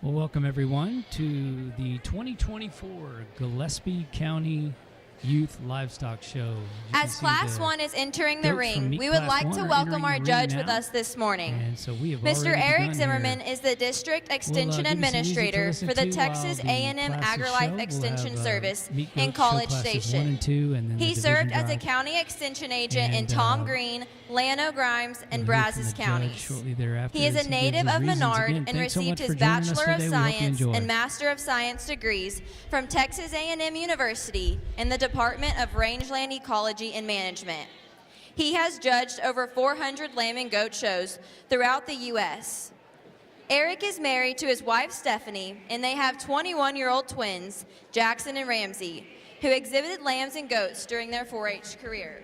Well, welcome everyone to the 2024 Gillespie County Youth Livestock Show. As Class 1 is entering the ring, we would like to welcome our judge with us this morning. And so we have Mr. Eric Zimmerman here. is the District Extension Administrator for the Texas A&M AgriLife Extension Service in College Station. He served as a County Extension Agent in Tom Green, Llano Grimes, and Brazos counties. He is a native of Menard and received his Bachelor of Science and Master of Science degrees from Texas A&M University in the Department of Rangeland Ecology and Management. He has judged over 400 lamb and goat shows throughout the U.S. Eric is married to his wife, Stephanie, and they have 21-year-old twins, Jackson and Ramsey, who exhibited lambs and goats during their 4-H career.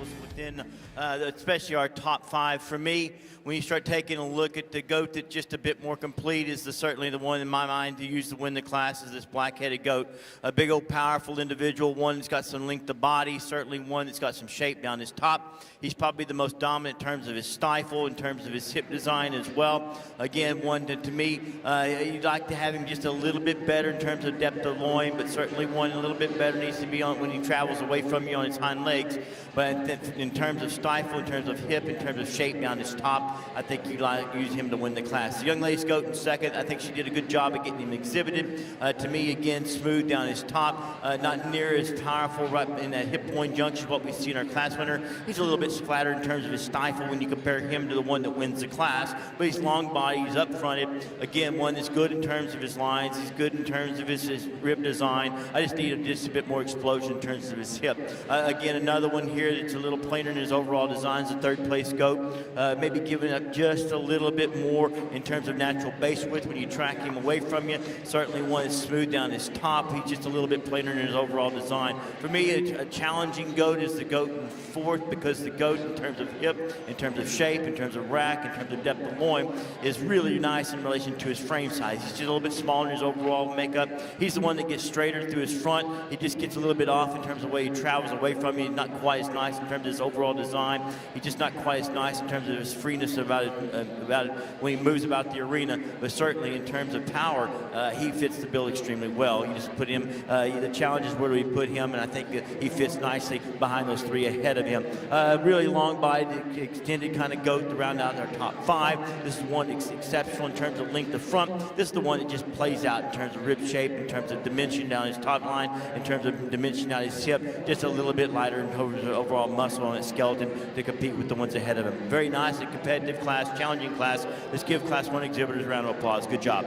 individuals within, especially our top 5. For me, when you start taking a look at the goat that's just a bit more complete, is certainly the one in my mind to use to win the class, is this black-headed goat. A big old powerful individual, one that's got some length of body, certainly one that's got some shape down his top. He's probably the most dominant in terms of his stifle, in terms of his hip design as well. Again, one that to me, you'd like to have him just a little bit better in terms of depth of loin, but certainly one a little bit better needs to be on when he travels away from you on his hind legs. But in terms of stifle, in terms of hip, in terms of shape down his top, I think you'd like to use him to win the class. The young lady's goat in second, I think she did a good job of getting him exhibited. To me, again, smooth down his top, not near as powerful right in that hip loin junction, what we see in our class winner. He's a little bit flatter in terms of his stifle when you compare him to the one that wins the class, but he's long body, he's up fronted. Again, one that's good in terms of his lines, he's good in terms of his rib design. I just need just a bit more explosion in terms of his hip. Again, another one here that's a little plainer in his overall design is a third place goat. Maybe giving up just a little bit more in terms of natural base width when you track him away from you. Certainly one that's smooth down his top. He's just a little bit plainer in his overall design. For me, a challenging goat is the goat in fourth, because the goat in terms of hip, in terms of shape, in terms of rack, in terms of depth of loin is really nice in relation to his frame size. He's just a little bit smaller in his overall makeup. He's the one that gets straighter through his front. He just gets a little bit off in terms of the way he travels away from you. Not quite as nice in terms of his overall design. He's just not quite as nice in terms of his freeness about it when he moves about the arena. But certainly in terms of power, he fits the bill extremely well. You just put him, the challenge is where do we put him, and I think that he fits nicely behind those 3 ahead of him. Really long body, extended kind of goat to round out our top 5. This is one that's exceptional in terms of length of front. This is the one that just plays out in terms of rib shape, in terms of dimension down his top line, in terms of dimension down his hip, just a little bit lighter in terms of overall muscle on his skeleton to compete with the ones ahead of him. Very nice and competitive class, challenging class. Let's give Class 1 exhibitors a round of applause. Good job.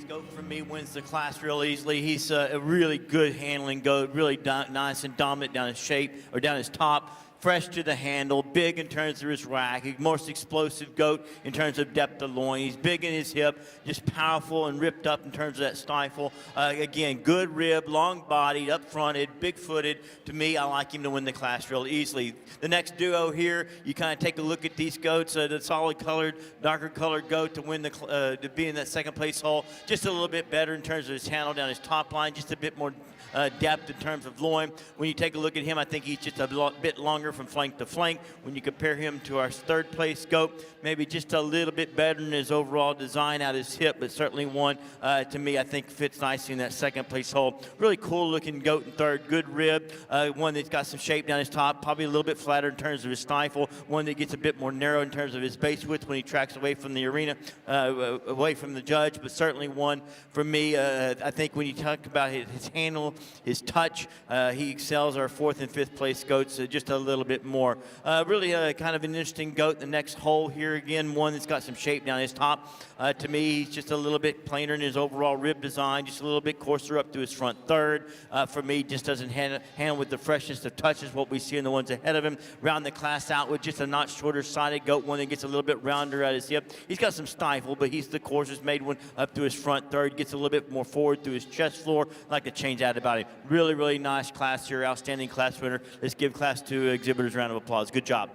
Goat for me wins the class real easily. He's a really good handling goat, really nice and dominant down his shape or down his top. fresh to the handle, big in terms of his rack, a most explosive goat in terms of depth of loin. He's big in his hip, just powerful and ripped up in terms of that stifle. Again, good rib, long-bodied, up-fronted, big-footed. To me, I like him to win the class real easily. The next duo here, you kind of take a look at these goats. The solid-colored, darker-colored goat to win to be in that second-place hole. Just a little bit better in terms of his handle down his top line, just a bit more depth in terms of loin. When you take a look at him, I think he's just a bit longer from flank to flank. When you compare him to our third-place goat, maybe just a little bit better in his overall design out his hip, but certainly one, to me, I think fits nicely in that second-place hole. Really cool-looking goat in third, good rib, one that's got some shape down his top, probably a little bit flatter in terms of his stifle, one that gets a bit more narrow in terms of his base width when he tracks away from the arena, away from the judge, but certainly one for me. I think when you talk about his handle, his touch, he excels our fourth and fifth place goats just a little bit more. Really kind of an interesting goat. The next hole here again, one that's got some shape down his top. To me, he's just a little bit plainer in his overall rib design, just a little bit coarser up to his front third. For me, just doesn't handle with the freshness of touch as what we see in the ones ahead of him. Round the class out with just a notch shorter sided goat, one that gets a little bit rounder at his hip. He's got some stifle, but he's the coarsest made one up to his front third, gets a little bit more forward to his chest floor. I'd like to change that about him. Really, really nice class here, outstanding class winner. Let's give Class 2 exhibitors a round of applause. Good job.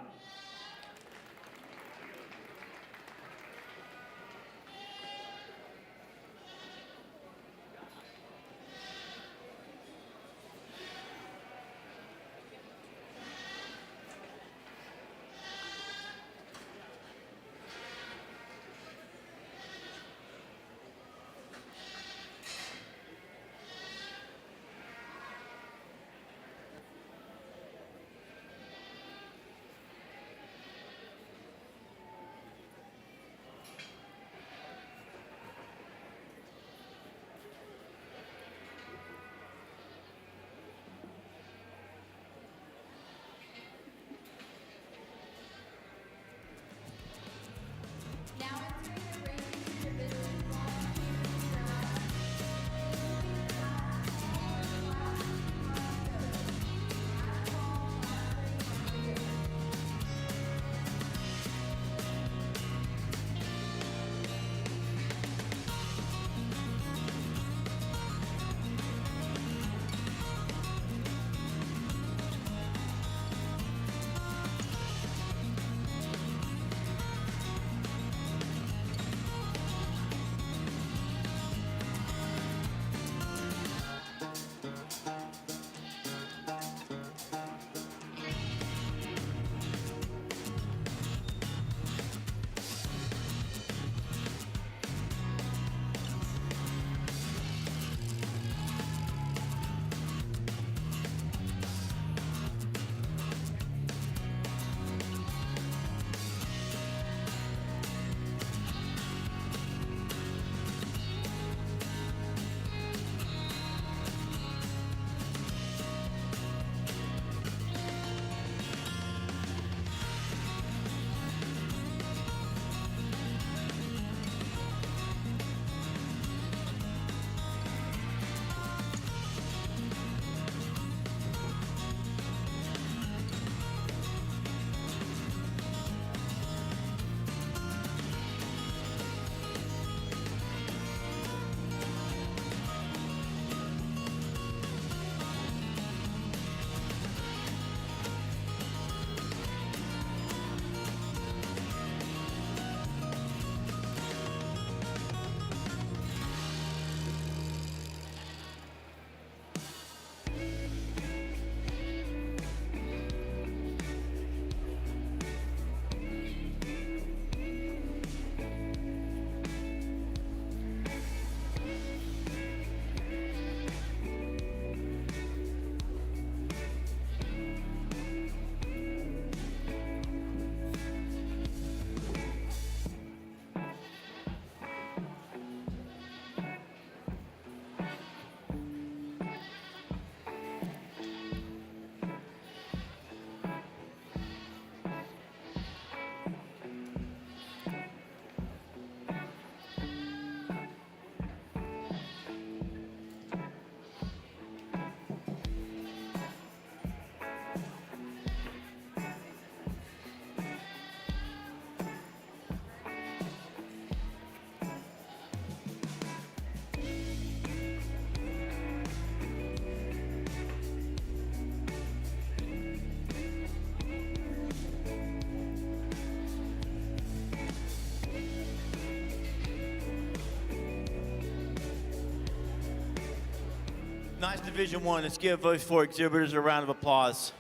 Nice Division I. Let's give those 4 exhibitors a round of applause.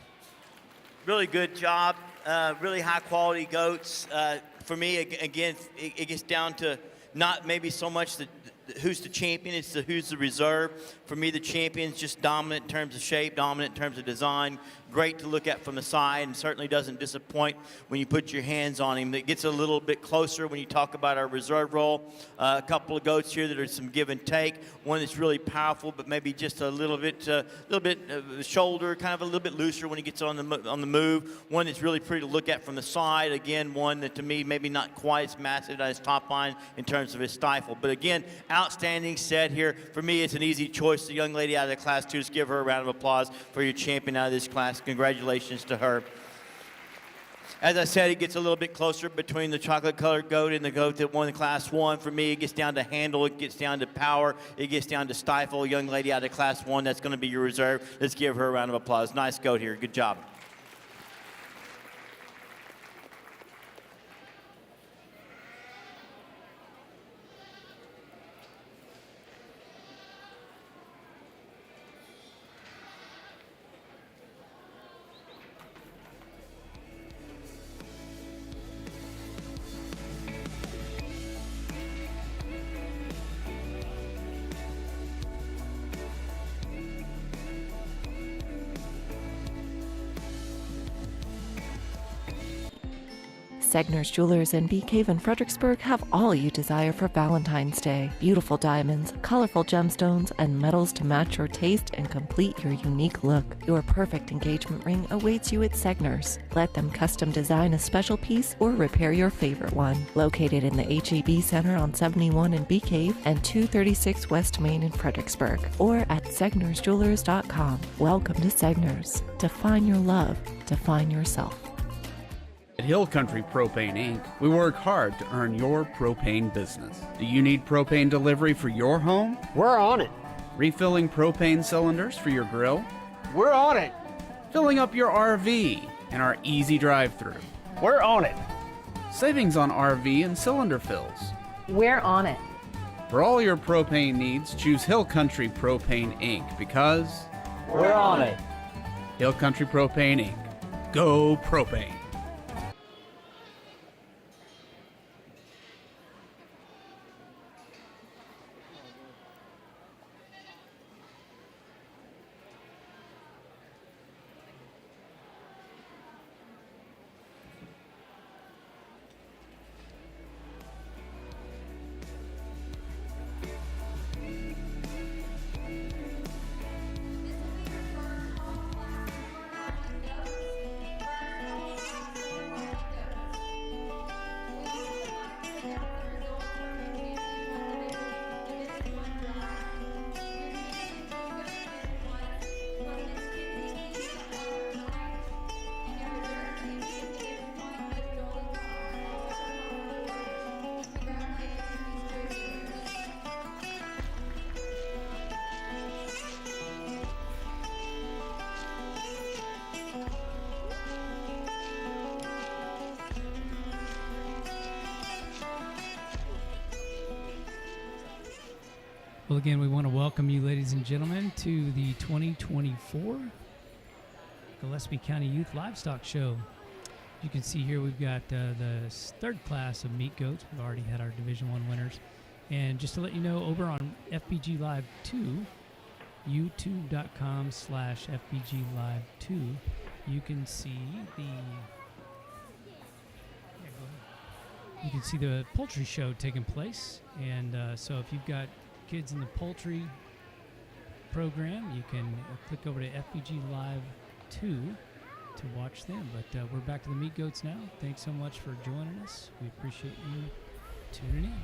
Really good job. Really high quality goats. For me, again, it gets down to not maybe so much who's the champion, it's who's the reserve. For me, the champion's just dominant in terms of shape, dominant in terms of design, great to look at from the side, and certainly doesn't disappoint when you put your hands on him. It gets a little bit closer when you talk about our reserve role. A couple of goats here that are some give and take. One that's really powerful, but maybe just a little bit shoulder, kind of a little bit looser when he gets on the move. One that's really pretty to look at from the side. Again, one that to me maybe not quite as massive as his top line in terms of his stifle. But again, outstanding set here. For me, it's an easy choice. The young lady out of the class 2, just give her a round of applause for your champion out of this class. Congratulations to her. As I said, it gets a little bit closer between the chocolate-colored goat and the goat that won Class 1. For me, it gets down to handle, it gets down to power, it gets down to stifle. Young lady out of Class 1, that's going to be your reserve. Let's give her a round of applause. Nice goat here. Good job. Segner's Jewelers and Bee Cave in Fredericksburg have all you desire for Valentine's Day. Beautiful diamonds, colorful gemstones, and metals to match your taste and complete your unique look. Your perfect engagement ring awaits you at Segner's. Let them custom design a special piece or repair your favorite one. Located in the H-E-B Center on 71 in Bee Cave and 236 West Main in Fredericksburg, or at segnersjewelers.com. Welcome to Segner's. Define your love. Define yourself. At Hill Country Propane Inc., we work hard to earn your propane business. Do you need propane delivery for your home? We're on it. Refilling propane cylinders for your grill? We're on it. Filling up your RV and our easy drive-thru? We're on it. Savings on RV and cylinder fills? We're on it. For all your propane needs, choose Hill Country Propane Inc. because we're on it. Hill Country Propane Inc. Go propane. Well, again, we want to welcome you, ladies and gentlemen, to the 2024 Gillespie County Youth Livestock Show. You can see here we've got the third class of meat goats. We've already had our Division I winners. And just to let you know, over on FbgLive 2, youtube.com/FbgLive 2, you can see the poultry show taking place. And so if you've got kids in the poultry program, you can click over to FbgLive 2 to watch them. But we're back to the meat goats now. Thanks so much for joining us. We appreciate you tuning in.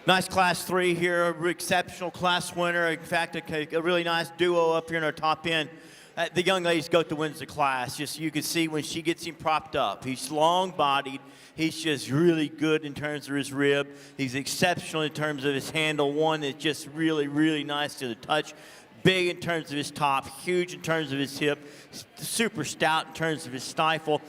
Nice Class 3 here, exceptional class winner. In fact, a really nice duo up here in our top end. The young lady's goat that wins the class. Just you can see when she gets him propped up. He's long-bodied. He's just really good in terms of his rib. He's exceptional in terms of his handle. One that's just really, really nice to the touch. Big in terms of his top, huge in terms of his hip, super stout in terms of his stifle.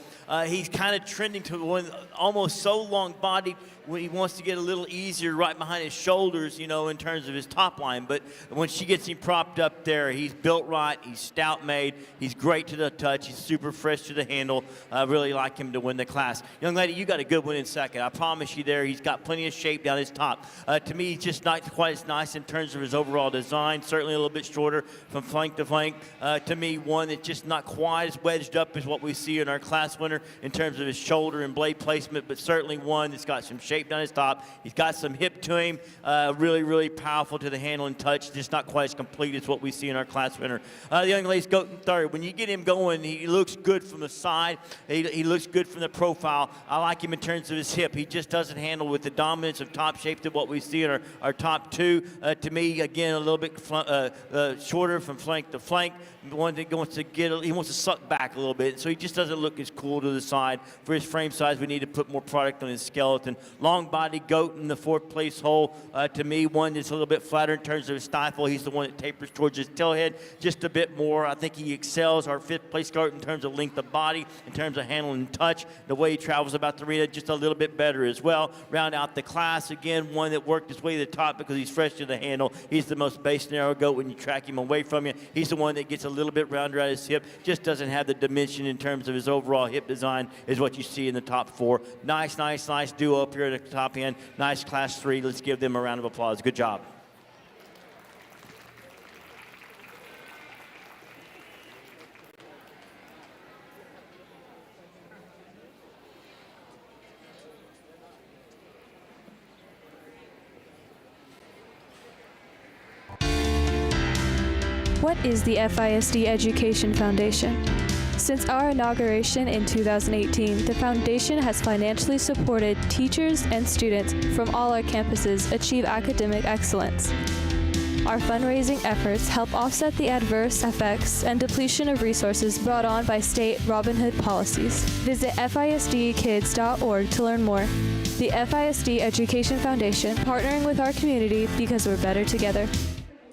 He's kind of trending to one almost so long-bodied when he wants to get a little easier right behind his shoulders, you know, in terms of his top line. But when she gets him propped up there, he's built right, he's stout-made, he's great to the touch, he's super fresh to the handle. I really like him to win the class. Young lady, you got a good one in second. I promise you there, he's got plenty of shape down his top. To me, he's just not quite as nice in terms of his overall design, certainly a little bit shorter from flank to flank. To me, one that's just not quite as wedged up as what we see in our class winner in terms of his shoulder and blade placement, but certainly one that's got some shape down his top. He's got some hip to him, really, really powerful to the handle and touch, just not quite as complete as what we see in our class winner. The young lady's goat in third. When you get him going, he looks good from the side. He looks good from the profile. I like him in terms of his hip. He just doesn't handle with the dominance of top shape to what we see in our top two. To me, again, a little bit shorter from flank to flank. One that wants to he wants to suck back a little bit, so he just doesn't look as cool to the side. For his frame size, we need to put more product on his skeleton. Long body goat in the fourth place hole. To me, one that's a little bit flatter in terms of his stifle. He's the one that tapers towards his tailhead just a bit more. I think he excels our fifth place goat in terms of length of body, in terms of handle and touch. The way he travels about the arena, just a little bit better as well. Round out the class, again, one that worked his way to the top because he's fresh to the handle. He's the most base narrow goat when you track him away from you. He's the one that gets a little bit rounder at his hip, just doesn't have the dimension in terms of his overall hip design is what you see in the top four. Nice duo up here at the top end. Nice Class 3. Let's give them a round of applause. Good job. What is the FISD Education Foundation? Since our inauguration in 2018, the Foundation has financially supported teachers and students from all our campuses achieve academic excellence. Our fundraising efforts help offset the adverse effects and depletion of resources brought on by state Robin Hood policies. Visit FISDkids.org to learn more. The FISD Education Foundation, partnering with our community because we're better together.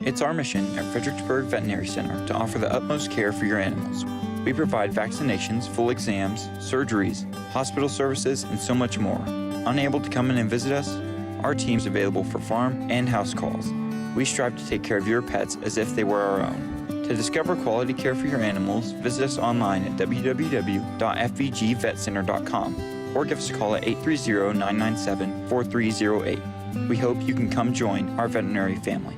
It's our mission at Fredericksburg Veterinary Center to offer the utmost care for your animals. We provide vaccinations, full exams, surgeries, hospital services, and so much more. Unable to come in and visit us? Our team's available for farm and house calls. We strive to take care of your pets as if they were our own. To discover quality care for your animals, visit us online at www.fbgvetcenter.com or give us a call at 830-997-4308. We hope you can come join our veterinary family.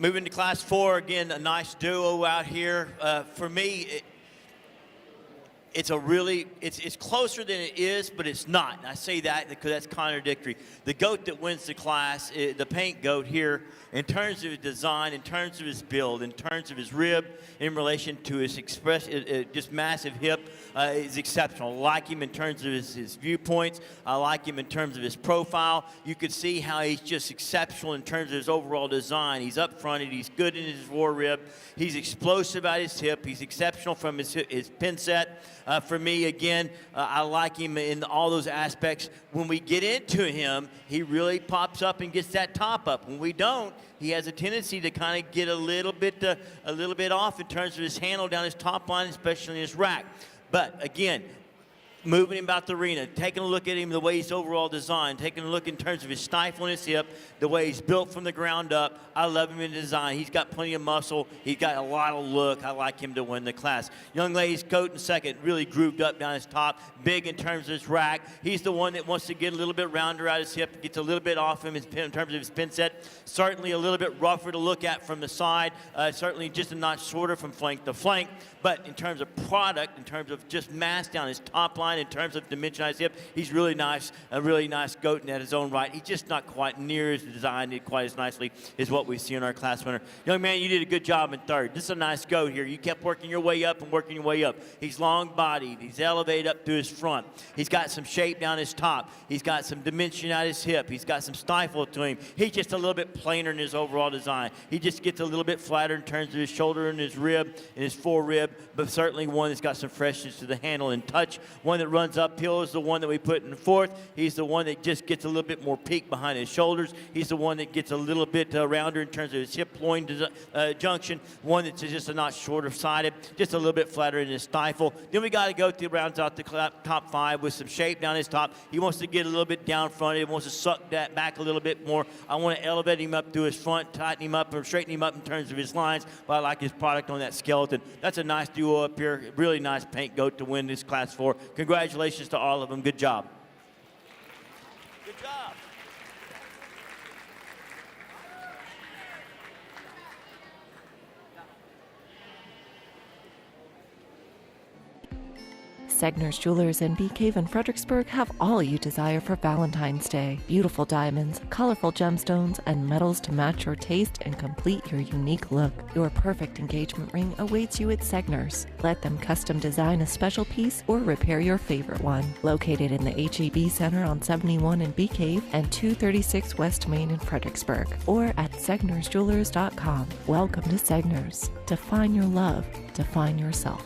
Moving to Class 4, again, a nice duo out here. For me, it's closer than it is, but it's not. And I say that because that's contradictory. The goat that wins the class, the paint goat here, in terms of his design, in terms of his build, in terms of his rib, in relation to his just massive hip, is exceptional. I like him in terms of his viewpoints. I like him in terms of his profile. You could see how he's just exceptional in terms of his overall design. He's up-fronted. He's good in his fore rib. He's explosive at his hip. He's exceptional from his pin set. For me, again, I like him in all those aspects. When we get into him, he really pops up and gets that top up. When we don't, he has a tendency to kind of get a little bit off in terms of his handle down his top line, especially in his rack. But again, moving him about the arena, taking a look at him, the way he's overall designed, taking a look in terms of his stifle and his hip, the way he's built from the ground up. I love him in design. He's got plenty of muscle. He's got a lot of look. I like him to win the class. Young lady's coat in second, really grooved up down his top, big in terms of his rack. He's the one that wants to get a little bit rounder out his hip, gets a little bit off him in terms of his pin set. Certainly a little bit rougher to look at from the side. Certainly just a notch shorter from flank to flank. But in terms of product, in terms of just mass down his top line, in terms of dimensionized hip, he's really nice, a really nice goat in his own right. He's just not quite near as designed quite as nicely as what we see in our class winner. Young man, you did a good job in third. This is a nice goat here. You kept working your way up and working your way up. He's long-bodied. He's elevated up to his front. He's got some shape down his top. He's got some dimension at his hip. He's got some stifle to him. He's just a little bit plainer in his overall design. He just gets a little bit flatter in terms of his shoulder and his rib and his fore rib, but certainly one that's got some freshness to the handle and touch. One that runs uphill is the one that we put in fourth. He's the one that just gets a little bit more peak behind his shoulders. He's the one that gets a little bit rounder in terms of his hip-loin junction. One that's just a notch shorter-sided, just a little bit flatter in his stifle. Then we got to go to rounds out the top five with some shape down his top. He wants to get a little bit down front. He wants to suck that back a little bit more. I want to elevate him up to his front, tighten him up, or straighten him up in terms of his lines. But I like his product on that skeleton. That's a nice duo up here. Really nice paint goat to win this Class 4. Congratulations to all of them. Good job. Good job. Segner's Jewelers in Bee Cave in Fredericksburg have all you desire for Valentine's Day. Beautiful diamonds, colorful gemstones, and metals to match your taste and complete your unique look. Your perfect engagement ring awaits you at Segner's. Let them custom design a special piece or repair your favorite one. Located in the HEB Center on 71 in Bee Cave and 236 West Main in Fredericksburg, or at segnersjewelers.com. Welcome to Segner's. Define your love. Define yourself.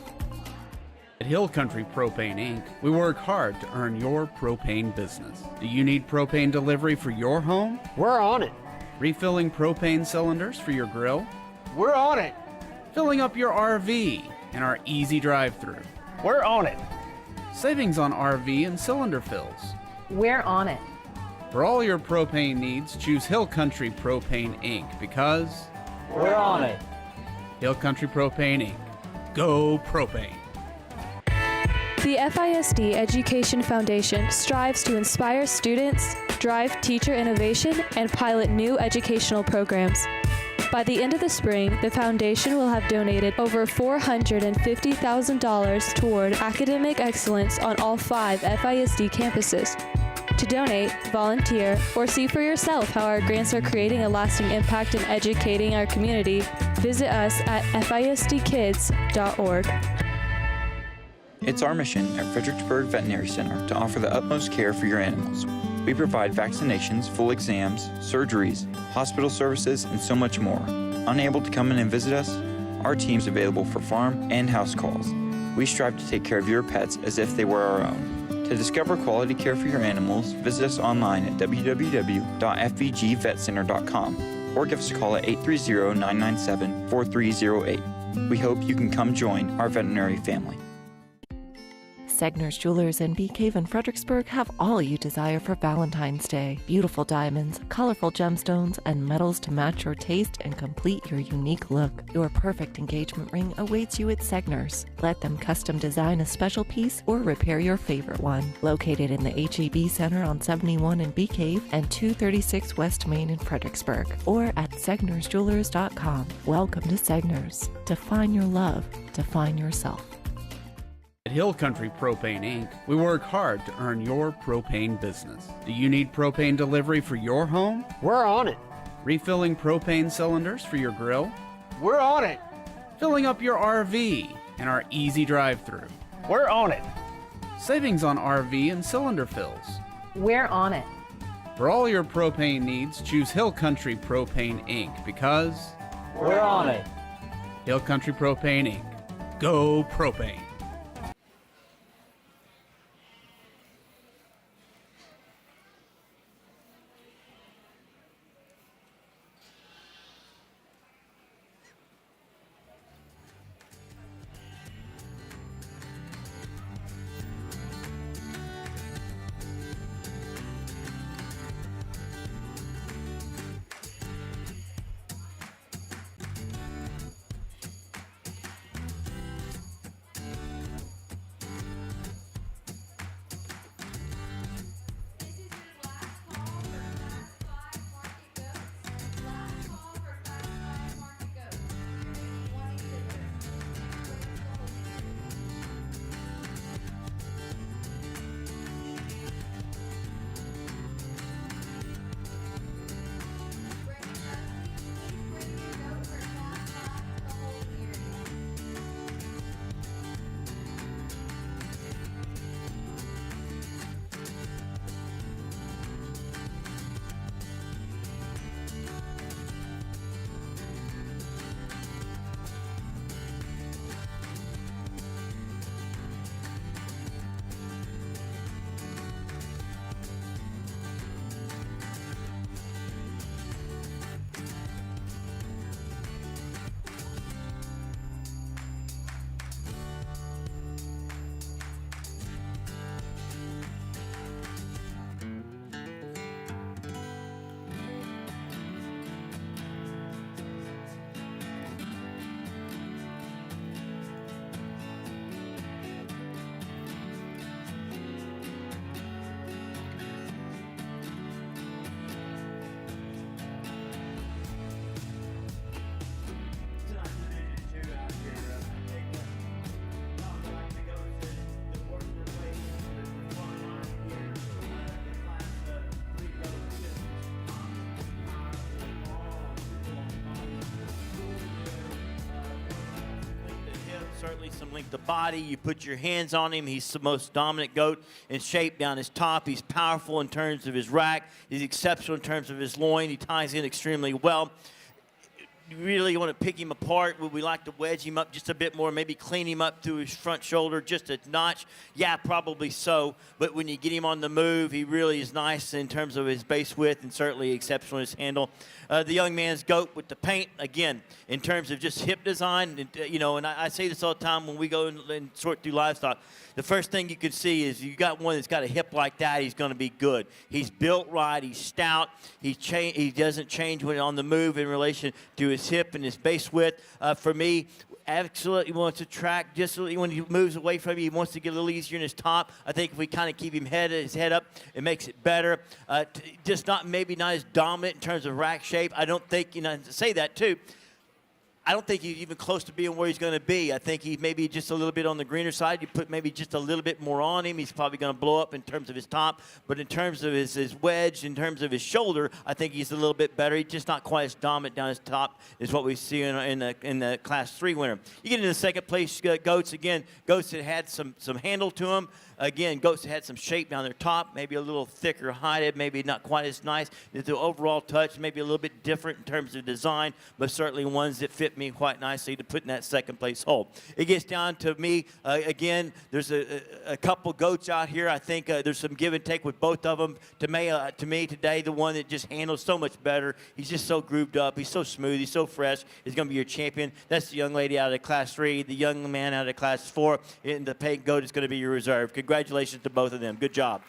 At Hill Country Propane Inc., we work hard to earn your propane business. Do you need propane delivery for your home? We're on it. Refilling propane cylinders for your grill? We're on it. Filling up your RV in our easy drive-thru? We're on it. Savings on RV and cylinder fills? We're on it. For all your propane needs, choose Hill Country Propane Inc. because we're on it. Hill Country Propane Inc. Go propane. The FISD Education Foundation strives to inspire students, drive teacher innovation, and pilot new educational programs. By the end of the spring, the foundation will have donated over $450,000 toward academic excellence on all 5 FISD campuses. To donate, volunteer, or see for yourself how our grants are creating a lasting impact in educating our community, visit us at FISDkids.org. It's our mission at Fredericksburg Veterinary Center to offer the utmost care for your animals. We provide vaccinations, full exams, surgeries, hospital services, and so much more. Unable to come in and visit us? Our team's available for farm and house calls. We strive to take care of your pets as if they were our own. To discover quality care for your animals, visit us online at www.fbgvetcenter.com or give us a call at 830-997-4308. We hope you can come join our veterinary family. Segner's Jewelers and Bee Cave in Fredericksburg have all you desire for Valentine's Day. Beautiful diamonds, colorful gemstones, and metals to match your taste and complete your unique look. Your perfect engagement ring awaits you at Segner's. Let them custom design a special piece or repair your favorite one. Located in the H-E-B Center on 71 in Bee Cave and 236 West Main in Fredericksburg, or at SegnersJewelers.com. Welcome to Segner's. Define your love. Define yourself. At Hill Country Propane Inc., we work hard to earn your propane business. Do you need propane delivery for your home? We're on it. Refilling propane cylinders for your grill? We're on it. Filling up your RV in our easy drive-thru? We're on it. Savings on RV and cylinder fills? We're on it. For all your propane needs, choose Hill Country Propane Inc. because we're on it. Hill Country Propane Inc. Go propane. Certainly some length of body. You put your hands on him. He's the most dominant goat in shape down his top. He's powerful in terms of his rack. He's exceptional in terms of his loin. He ties in extremely well. You really want to pick him apart. Would we like to wedge him up just a bit more, maybe clean him up through his front shoulder just a notch? Yeah, probably so. But when you get him on the move, he really is nice in terms of his base width and certainly exceptional in his handle. The young man's goat with the paint, again, in terms of just hip design, and I say this all the time when we go and sort through livestock. The first thing you can see is you got one that's got a hip like that, he's going to be good. He's built right, he's stout, he doesn't change when on the move in relation to his hip and his base width. For me, absolutely wants to track just when he moves away from you. He wants to get a little easier in his top. I think if we kind of keep his head up, it makes it better. Just maybe not as dominant in terms of rack shape. I don't think, to say that too, I don't think he's even close to being where he's going to be. I think he's maybe just a little bit on the greener side. You put maybe just a little bit more on him, he's probably going to blow up in terms of his top. But in terms of his wedge, in terms of his shoulder, I think he's a little bit better. He's just not quite as dominant down his top as what we see in the Class 3 winner. You get into the second place goats, again, goats that had some handle to them. Again, goats that had some shape down their top, maybe a little thicker hided, maybe not quite as nice. The overall touch maybe a little bit different in terms of design, but certainly ones that fit fit me quite nicely to put in that second place hole. It gets down to me, again, there's a couple goats out here. I think there's some give and take with both of them. To me today, the one that just handles so much better. He's just so grooved up. He's so smooth. He's so fresh. He's going to be your champion. That's the young lady out of Class 3, the young man out of Class 4, and the paint goat is going to be your reserve. Congratulations to both of them. Good job.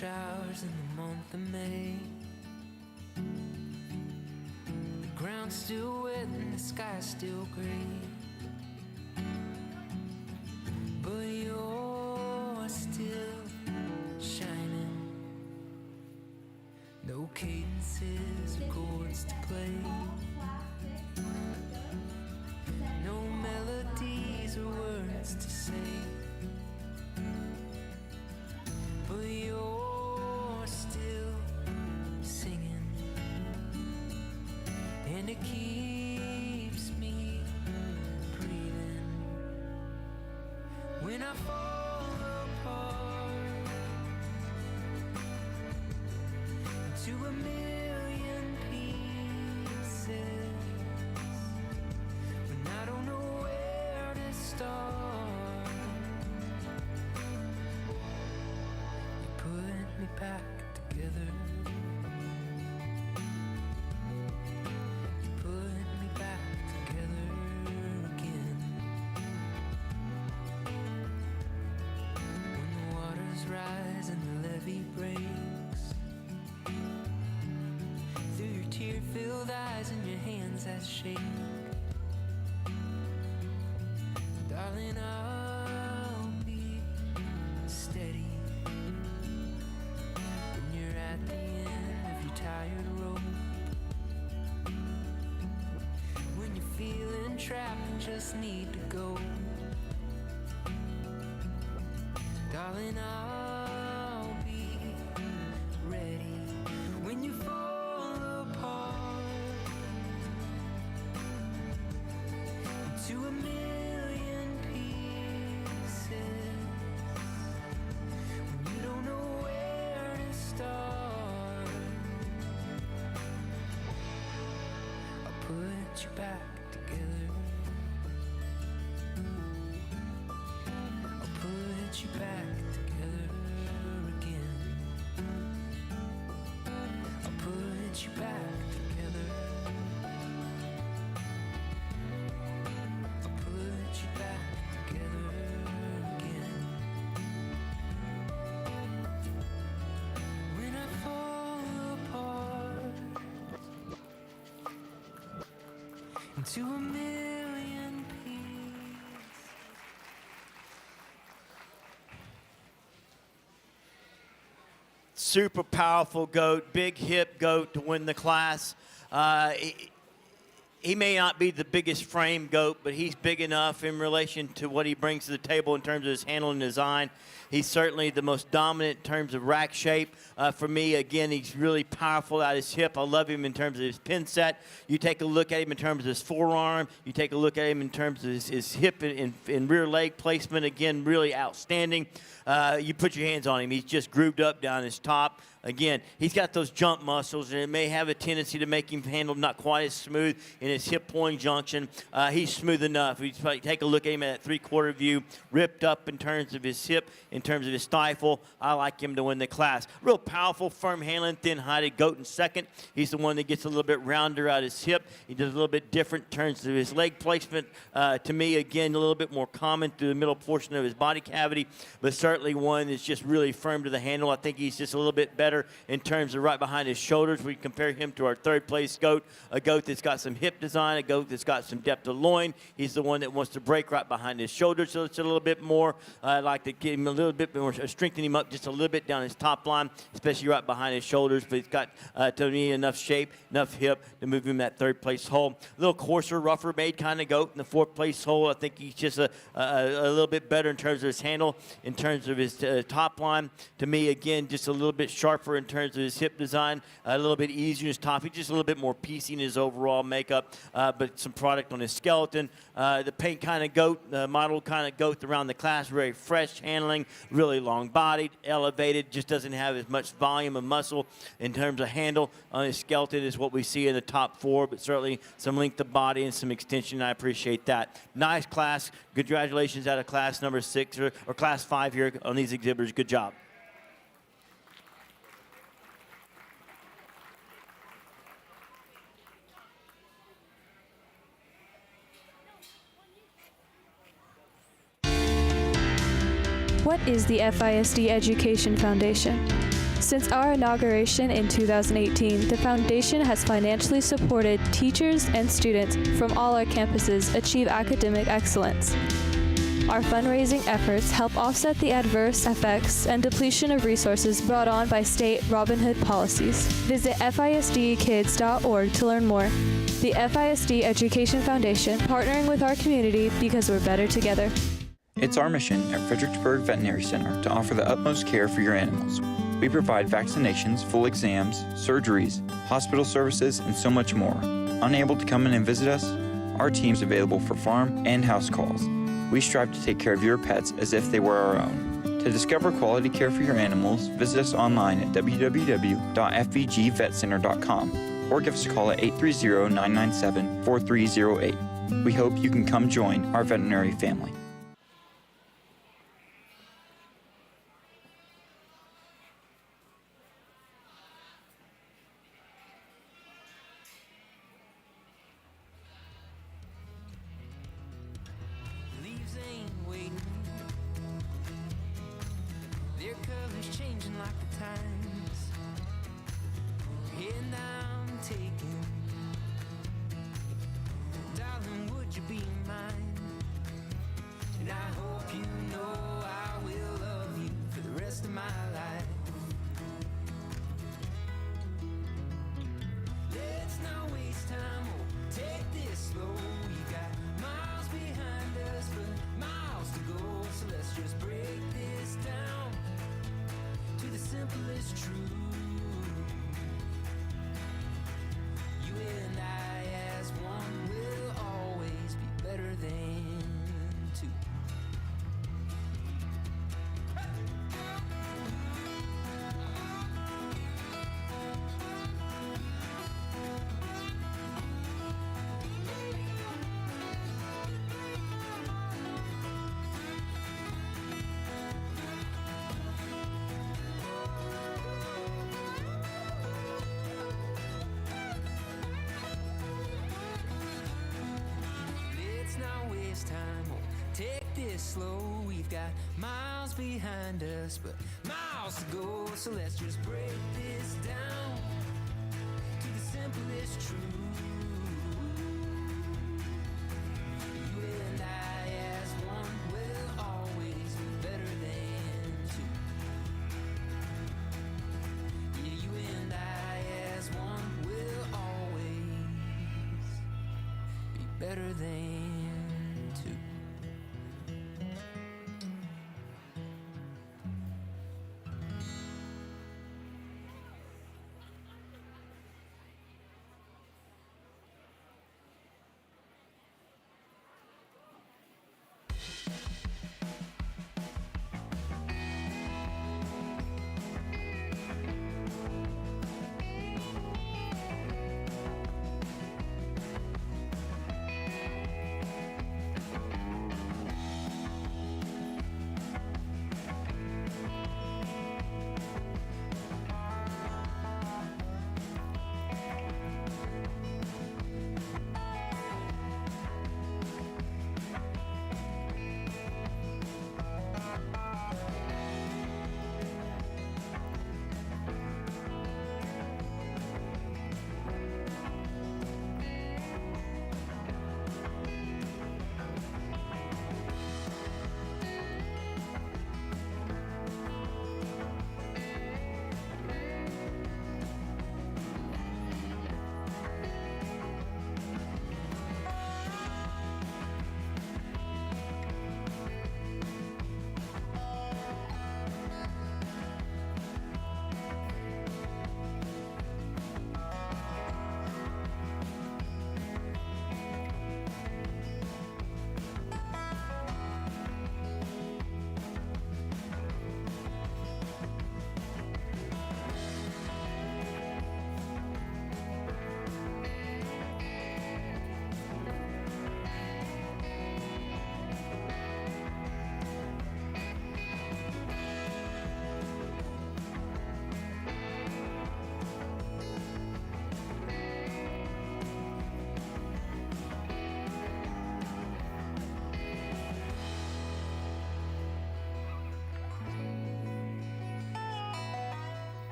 showers in the month of May. The ground's still wet and the sky's still gray, but you're still shining. No cadences or chords to play, no melodies or words to say, but you're still singing, and it keeps me breathing. When I fall apart to a million pieces, when I don't know where to start, you put me back together. You put me back together again. When the waters rise and the levee breaks, through your tear-filled eyes and your hands that shake, darling, I'll be steady. When you're at the end of your tired rope, when you're feeling trapped and just need to go, darling, I'll be ready. When you fall apart to a million pieces, when you don't know where to start, I'll put you back together. I'll put you back together again. I'll put you back together. I'll put you back together again. When I fall apart into a million pieces. Super powerful goat, big hip goat to win the class. He may not be the biggest frame goat, but he's big enough in relation to what he brings to the table in terms of his handle and design. He's certainly the most dominant in terms of rack shape. For me, again, he's really powerful at his hip. I love him in terms of his pin set. You take a look at him in terms of his forearm. You take a look at him in terms of his hip and rear leg placement. Again, really outstanding. You put your hands on him. He's just grooved up down his top. Again, he's got those jump muscles, and it may have a tendency to make him handle not quite as smooth in his hip pulling junction. He's smooth enough. You take a look at him at that three-quarter view, ripped up in terms of his hip, in terms of his stifle. I like him to win the class. Real powerful, firm handling, thin-hided goat in second. He's the one that gets a little bit rounder out his hip. He does a little bit different in terms of his leg placement. To me, again, a little bit more common through the middle portion of his body cavity, but certainly one that's just really firm to the handle. I think he's just a little bit better in terms of right behind his shoulders. We compare him to our third-place goat, a goat that's got some hip design, a goat that's got some depth of loin. He's the one that wants to break right behind his shoulders, so it's a little bit more. I like to give him a little bit more, strengthen him up just a little bit down his top line, especially right behind his shoulders, but he's got, to me, enough shape, enough hip to move him that third-place hole. A little coarser, rougher made kind of goat in the fourth-place hole. I think he's just a little bit better in terms of his handle, in terms of his top line. To me, again, just a little bit sharper in terms of his hip design, a little bit easier in his top. He's just a little bit more piecey in his overall makeup, but some product on his skeleton. The paint kind of goat, the model kind of goat around the class, very fresh handling, really long-bodied, elevated, just doesn't have as much volume of muscle in terms of handle on his skeleton as what we see in the top four, but certainly some length of body and some extension. I appreciate that. Nice class. Congratulations out of class number 6 or class 5 here on these exhibitors. Good job. What is the FISD Education Foundation? Since our inauguration in 2018, the Foundation has financially supported teachers and students from all our campuses achieve academic excellence. Our fundraising efforts help offset the adverse effects and depletion of resources brought on by state Robin Hood policies. Visit FISDkids.org to learn more. The FISD Education Foundation, partnering with our community because we're better together. It's our mission at Fredericksburg Veterinary Center to offer the utmost care for your animals. We provide vaccinations, full exams, surgeries, hospital services, and so much more. Unable to come in and visit us? Our team's available for farm and house calls. We strive to take care of your pets as if they were our own. To discover quality care for your animals, visit us online at www.fbgvetcenter.com or give us a call at 830-997-4308. We hope you can come join our veterinary family. Leaves ain't waiting. Their colors changing like the times. And I'm taking. Darling, would you be mine? And I hope you know I will love you for the rest of my life. Let's not waste time, oh, take this slow. We got miles behind us, but miles to go. So let's just break this down to the simplest truth. You and I as one will always be better than two. Let's not waste time, oh, take this slow. We've got miles behind us, but miles to go. So let's just break this down to the simplest truth. You and I as one will always be better than two. Yeah, you and I as one will always be better than two.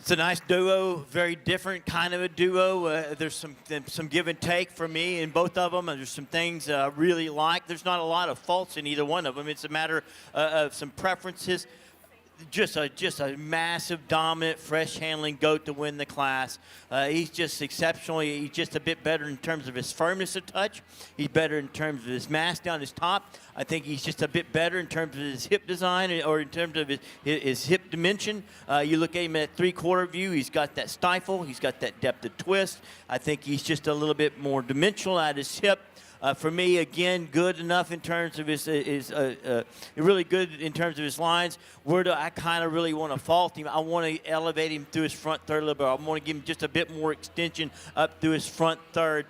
It's a nice duo, very different kind of a duo. There's some give and take for me in both of them. There's some things I really like. There's not a lot of faults in either one of them. It's a matter of some preferences. Just a massive, dominant, fresh handling goat to win the class. He's just exceptionally. He's just a bit better in terms of his firmness of touch. He's better in terms of his mass down his top. I think he's just a bit better in terms of his hip design or in terms of his hip dimension. You look at him at three-quarter view, he's got that stifle. He's got that depth of twist. I think he's just a little bit more dimensional at his hip. For me, again, good enough in terms of his really good in terms of his lines. Where do I kind of really want to fault him? I want to elevate him through his front third a little bit. I want to give him just a bit more extension up through his front third.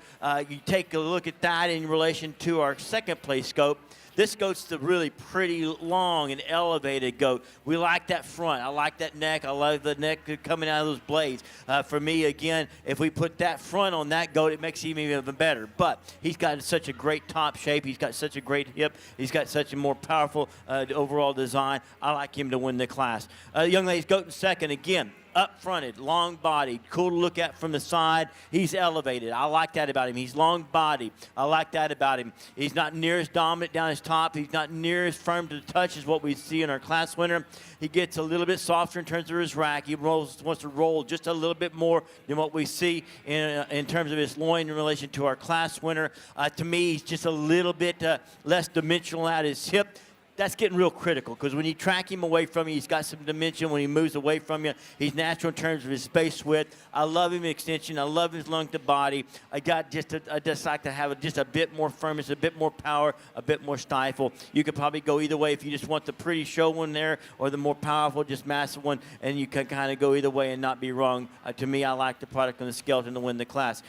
You take a look at that in relation to our second place scope. This goat's the really pretty long and elevated goat. We like that front. I like that neck. I love the neck coming out of those blades. For me, again, if we put that front on that goat, it makes him even better. But he's got such a great top shape. He's got such a great hip. He's got such a more powerful overall design. I like him to win the class. Young lady's goat in second, again. Up-fronted, long-bodied, cool to look at from the side. He's elevated. I like that about him. He's long-bodied. I like that about him. He's not near as dominant down his top. He's not near as firm to the touch as what we see in our class winner. He gets a little bit softer in terms of his rack. He wants to roll just a little bit more than what we see in terms of his loin in relation to our class winner. To me, he's just a little bit less dimensional at his hip. That's getting real critical because when you track him away from you, he's got some dimension. When he moves away from you, he's natural in terms of his space width. I love him in extension. I love his lung to body. I just like to have just a bit more firmness, a bit more power, a bit more stifle. You could probably go either way if you just want the pretty show one there or the more powerful, just massive one, and you can kind of go either way and not be wrong. To me, I like the product on the skeleton to win the class.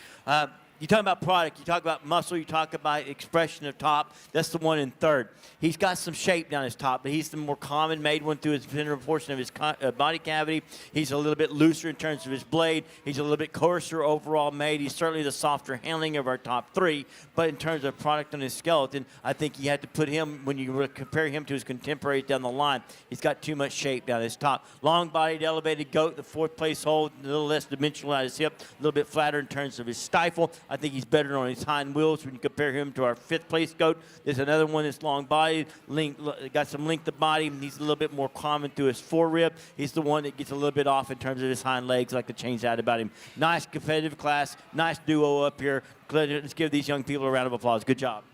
You talk about product, you talk about muscle, you talk about expression of top. That's the one in third. He's got some shape down his top, but he's the more common made one through his inner portion of his body cavity. He's a little bit looser in terms of his blade. He's a little bit coarser overall made. He's certainly the softer handling of our top three, but in terms of product on his skeleton, I think you had to put him, when you compare him to his contemporaries down the line, he's got too much shape down his top. Long-bodied, elevated goat, the fourth place hold, a little less dimensional at his hip, a little bit flatter in terms of his stifle. I think he's better on his hind wheels when you compare him to our fifth place goat. There's another one that's long bodied, got some length of body. He's a little bit more common to his forerib. He's the one that gets a little bit off in terms of his hind legs. I like to change that about him. Nice competitive class, nice duo up here. Let's give these young people a round of applause. Good job.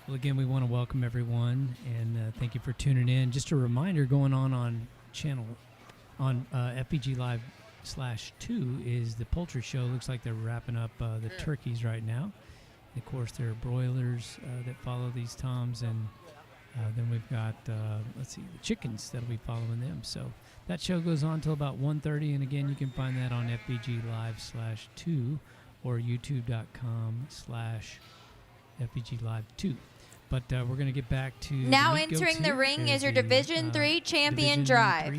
Well, again, we want to welcome everyone and thank you for tuning in. Just a reminder, going on channel on FbgLive/2 is the poultry show. Looks like they're wrapping up the turkeys right now. And of course, there are broilers that follow these toms, and then we've got let's see, the chickens that'll be following them. So that show goes on till about 1:30, and again, you can find that on FbgLive/2 or YouTube.com/FbgLive2. But we're going to get back to now entering the ring is your Division 3 champion drive.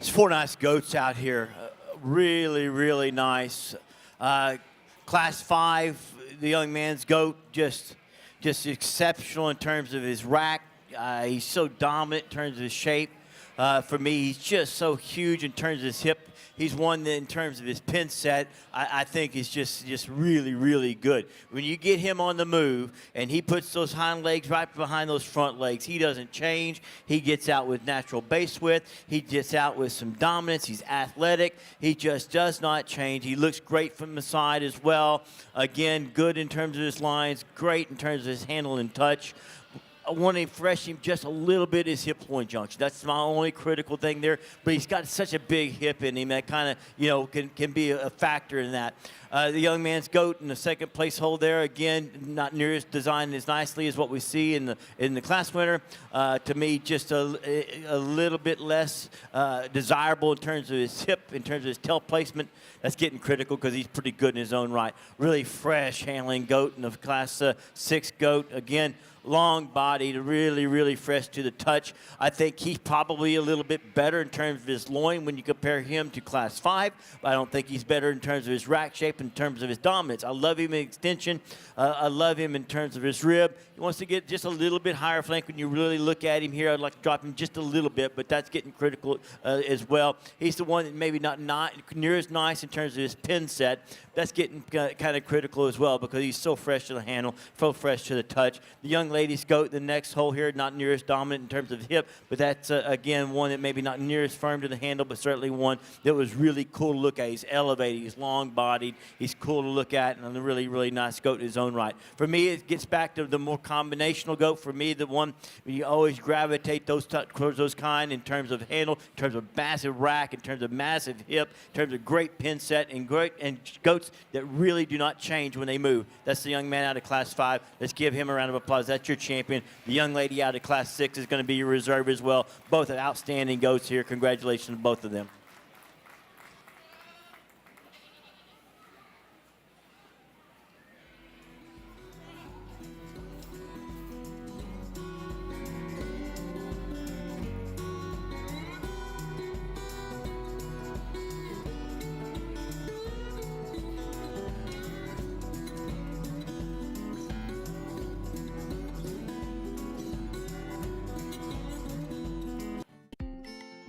It's 4 nice goats out here. Really, really nice. Class 5, the young man's goat, just exceptional in terms of his rack. He's so dominant in terms of his shape. For me, he's just so huge in terms of his hip. He's one that in terms of his pin set, I think is just really, really good. When you get him on the move and he puts those hind legs right behind those front legs, he doesn't change. He gets out with natural base width. He gets out with some dominance. He's athletic. He just does not change. He looks great from the side as well. Again, good in terms of his lines, great in terms of his handle and touch. I want to refresh him just a little bit his hip-point junction. That's my only critical thing there. But he's got such a big hip in him that kind of, can be a factor in that. The young man's goat in the second place hold there, again, not near as designed as nicely as what we see in the class winner. To me, just a little bit less desirable in terms of his hip, in terms of his tail placement. That's getting critical because he's pretty good in his own right. Really fresh handling goat in the class 6 goat. Again, long-bodied, really, really fresh to the touch. I think he's probably a little bit better in terms of his loin when you compare him to Class 5, but I don't think he's better in terms of his rack shape, in terms of his dominance. I love him in extension. I love him in terms of his rib. He wants to get just a little bit higher flank. When you really look at him here, I'd like to drop him just a little bit, but that's getting critical as well. He's the one that maybe not near as nice in terms of his pin set. That's getting kind of critical as well because he's so fresh to the handle, so fresh to the touch. The young ladies goat, the next hole here, not near as dominant in terms of hip, but that's, again, one that maybe not near as firm to the handle, but certainly one that was really cool to look at. He's elevated, he's long-bodied, he's cool to look at, and a really, really nice goat in his own right. For me, it gets back to the more combinational goat. For me, the one you always gravitate towards those kind in terms of handle, in terms of massive rack, in terms of massive hip, in terms of great pin set, and goats that really do not change when they move. That's the young man out of Class 5. Let's give him a round of applause. That's your champion. The young lady out of Class 6 is going to be your reserve as well. Both are outstanding goats here. Congratulations to both of them.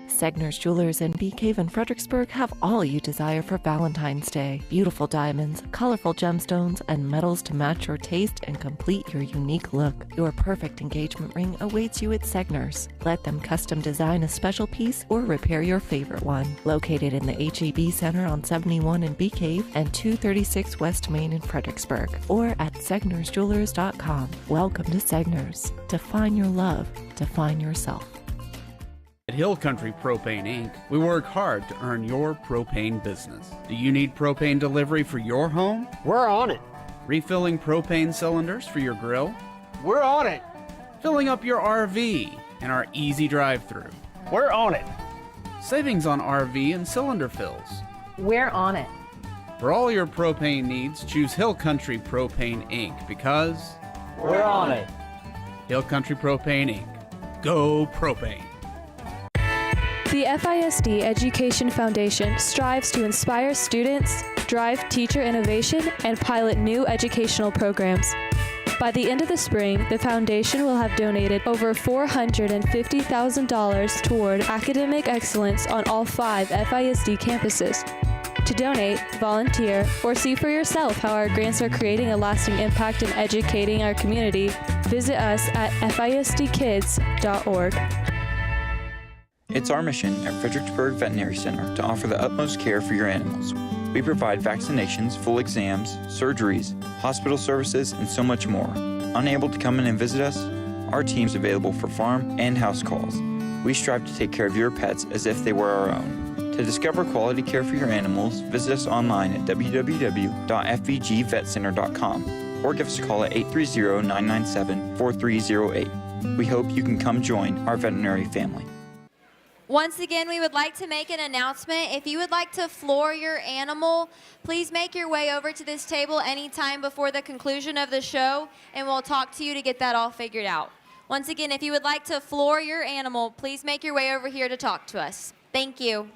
Segner's Jewelers and Bee Cave in Fredericksburg have all you desire for Valentine's Day. Beautiful diamonds, colorful gemstones, and metals to match your taste and complete your unique look. Your perfect engagement ring awaits you at Segner's. Let them custom design a special piece or repair your favorite one. Located in the H-E-B Center on 71 in Bee Cave and 236 West Main in Fredericksburg, or at segnersjewelers.com. Welcome to Segner's. Define your love. Define yourself. At Hill Country Propane Inc., we work hard to earn your propane business. Do you need propane delivery for your home? We're on it. Refilling propane cylinders for your grill? We're on it. Filling up your RV in our easy drive-through? We're on it. Savings on RV and cylinder fills? We're on it. For all your propane needs, choose Hill Country Propane Inc. because We're on it. Hill Country Propane Inc. Go propane. The FISD Education Foundation strives to inspire students, drive teacher innovation, and pilot new educational programs. By the end of the spring, the foundation will have donated over $450,000 toward academic excellence on all 5 FISD campuses. To donate, volunteer, or see for yourself how our grants are creating a lasting impact in educating our community, visit us at FISDkids.org. It's our mission at Fredericksburg Veterinary Center to offer the utmost care for your animals. We provide vaccinations, full exams, surgeries, hospital services, and so much more. Unable to come in and visit us? Our team's available for farm and house calls. We strive to take care of your pets as if they were our own. To discover quality care for your animals, visit us online at www.FbgVetCenter.com or give us a call at 830-997-4308. We hope you can come join our veterinary family. Once again, we would like to make an announcement. If you would like to floor your animal, please make your way over to this table anytime before the conclusion of the show, and we'll talk to you to get that all figured out. Once again, if you would like to floor your animal, please make your way over here to talk to us. Thank you.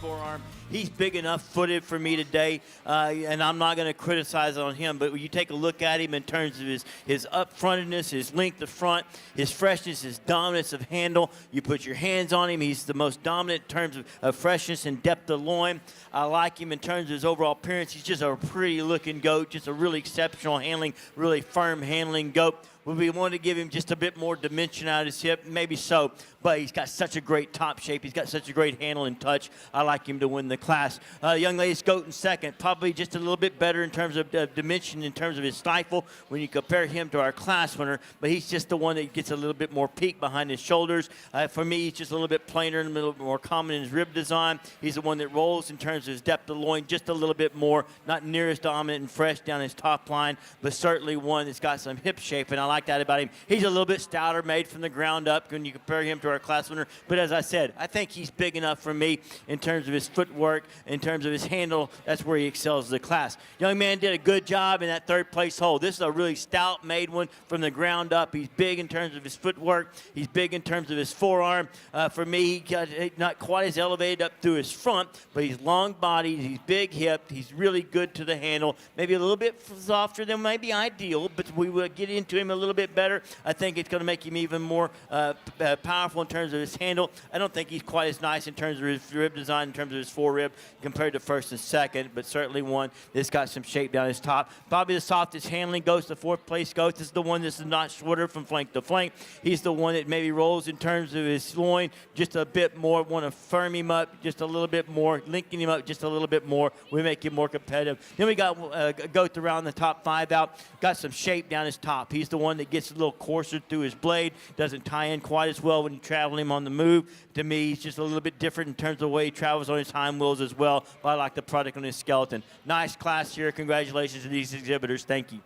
Forearm. He's big enough footed for me today, and I'm not going to criticize on him, but when you take a look at him in terms of his up-frontedness, his length of front, his freshness, his dominance of handle, you put your hands on him, he's the most dominant in terms of freshness and depth of loin. I like him in terms of his overall appearance. He's just a pretty-looking goat, just a really exceptional handling, really firm handling goat. Would we want to give him just a bit more dimension out of his hip? Maybe so, but he's got such a great top shape. He's got such a great handle and touch. I like him to win the class. Young lady's goat in second, probably just a little bit better in terms of dimension, in terms of his stifle when you compare him to our class winner, but he's just the one that gets a little bit more peak behind his shoulders. For me, he's just a little bit plainer and a little bit more common in his rib design. He's the one that rolls in terms of his depth of loin just a little bit more, not near as dominant and fresh down his top line, but certainly one that's got some hip shape, and I like that about him. He's a little bit stouter, made from the ground up when you compare him to our class winner. But as I said, I think he's big enough for me in terms of his footwork, in terms of his handle. That's where he excels the class. Young man did a good job in that third place hole. This is a really stout made one from the ground up. He's big in terms of his footwork. He's big in terms of his forearm. For me, he got not quite as elevated up through his front, but he's long bodied. He's big hipped. He's really good to the handle. Maybe a little bit softer than might be ideal, but we will get into him a little bit better. I think it's going to make him even more powerful in terms of his handle. I don't think he's quite as nice in terms of his rib design, in terms of his forerib, compared to first and second, but certainly one that's got some shape down his top. Probably the softest handling goes to fourth place goes. This is the one that's not shorter from flank to flank. He's the one that maybe rolls in terms of his loin just a bit more, want to firm him up just a little bit more, linking him up just a little bit more. We make him more competitive. Then we got Goat around the top five out, got some shape down his top. He's the one that gets a little coarser through his blade, doesn't tie in quite as well when you travel him on the move. To me, he's just a little bit different in terms of the way he travels on his hind wheels as well, but I like the product on his skeleton. Nice class here. Congratulations to these exhibitors. Thank you.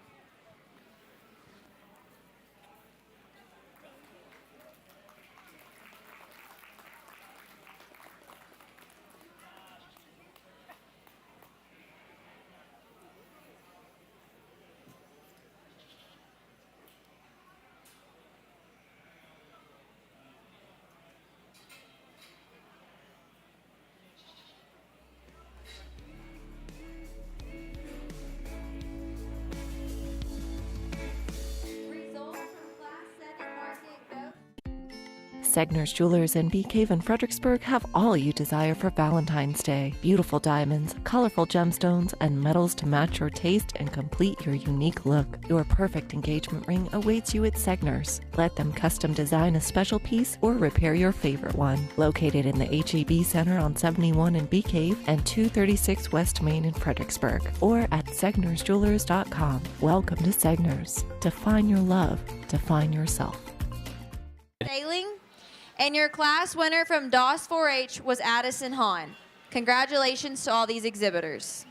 Segner's Jewelers in Bee Cave in Fredericksburg have all you desire for Valentine's Day. Beautiful diamonds, colorful gemstones, and metals to match your taste and complete your unique look. Your perfect engagement ring awaits you at Segner's. Let them custom design a special piece or repair your favorite one. Located in the HEB Center on 71 in Bee Cave and 236 West Main in Fredericksburg, or at segnersjewelers.com. Welcome to Segner's. Define your love. Define yourself. Sailing, and your class winner from DOS 4-H was Addison Hahn. Congratulations to all these exhibitors.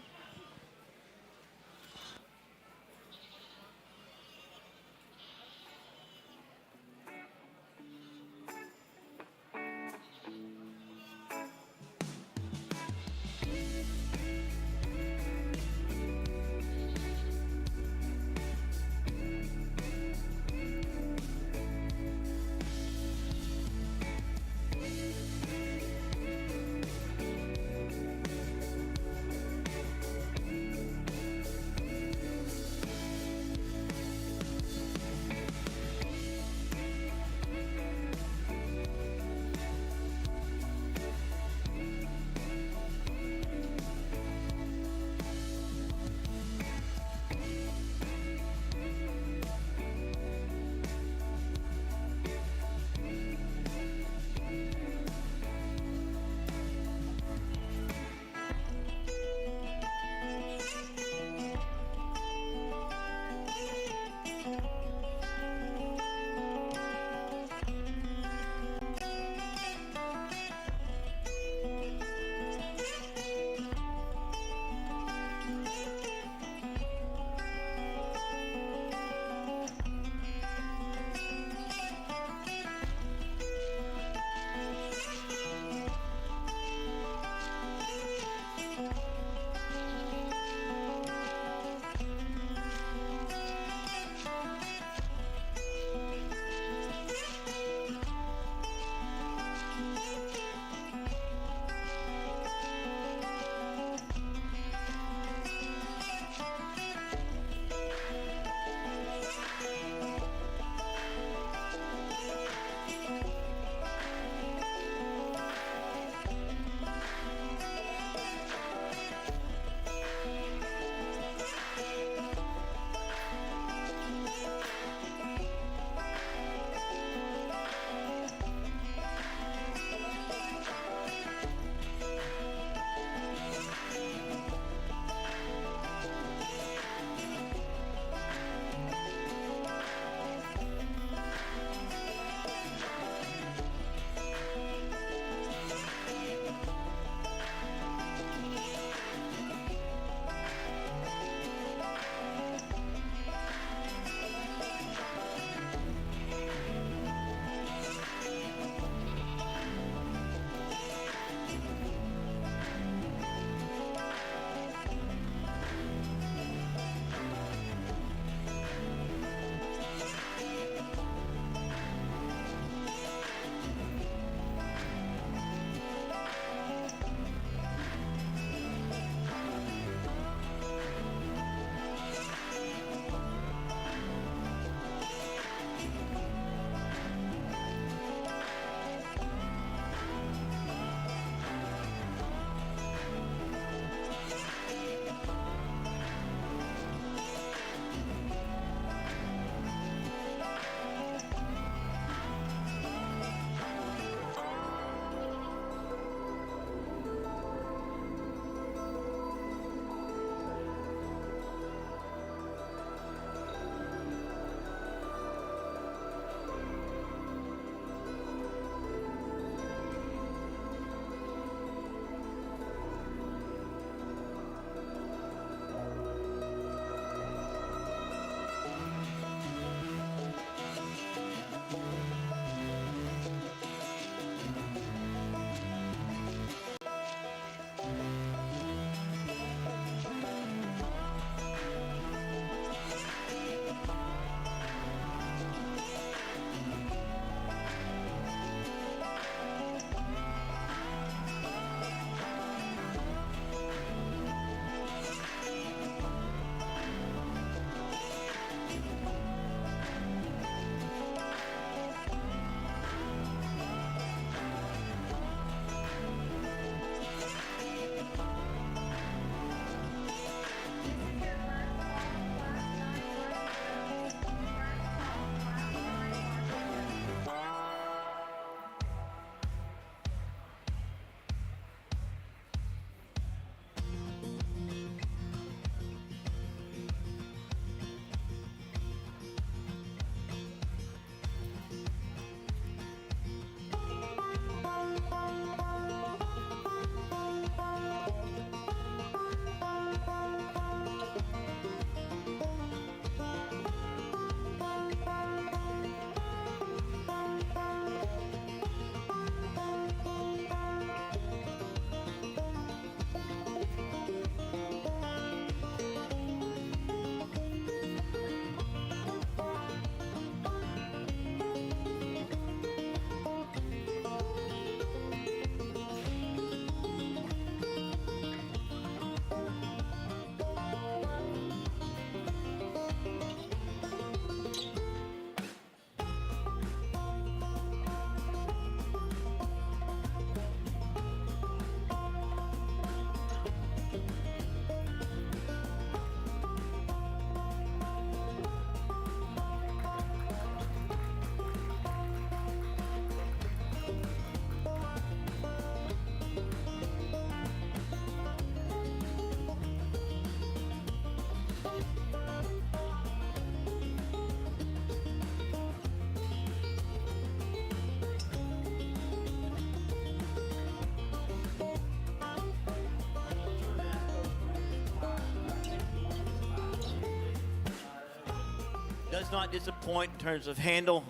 Does not disappoint in terms of handle.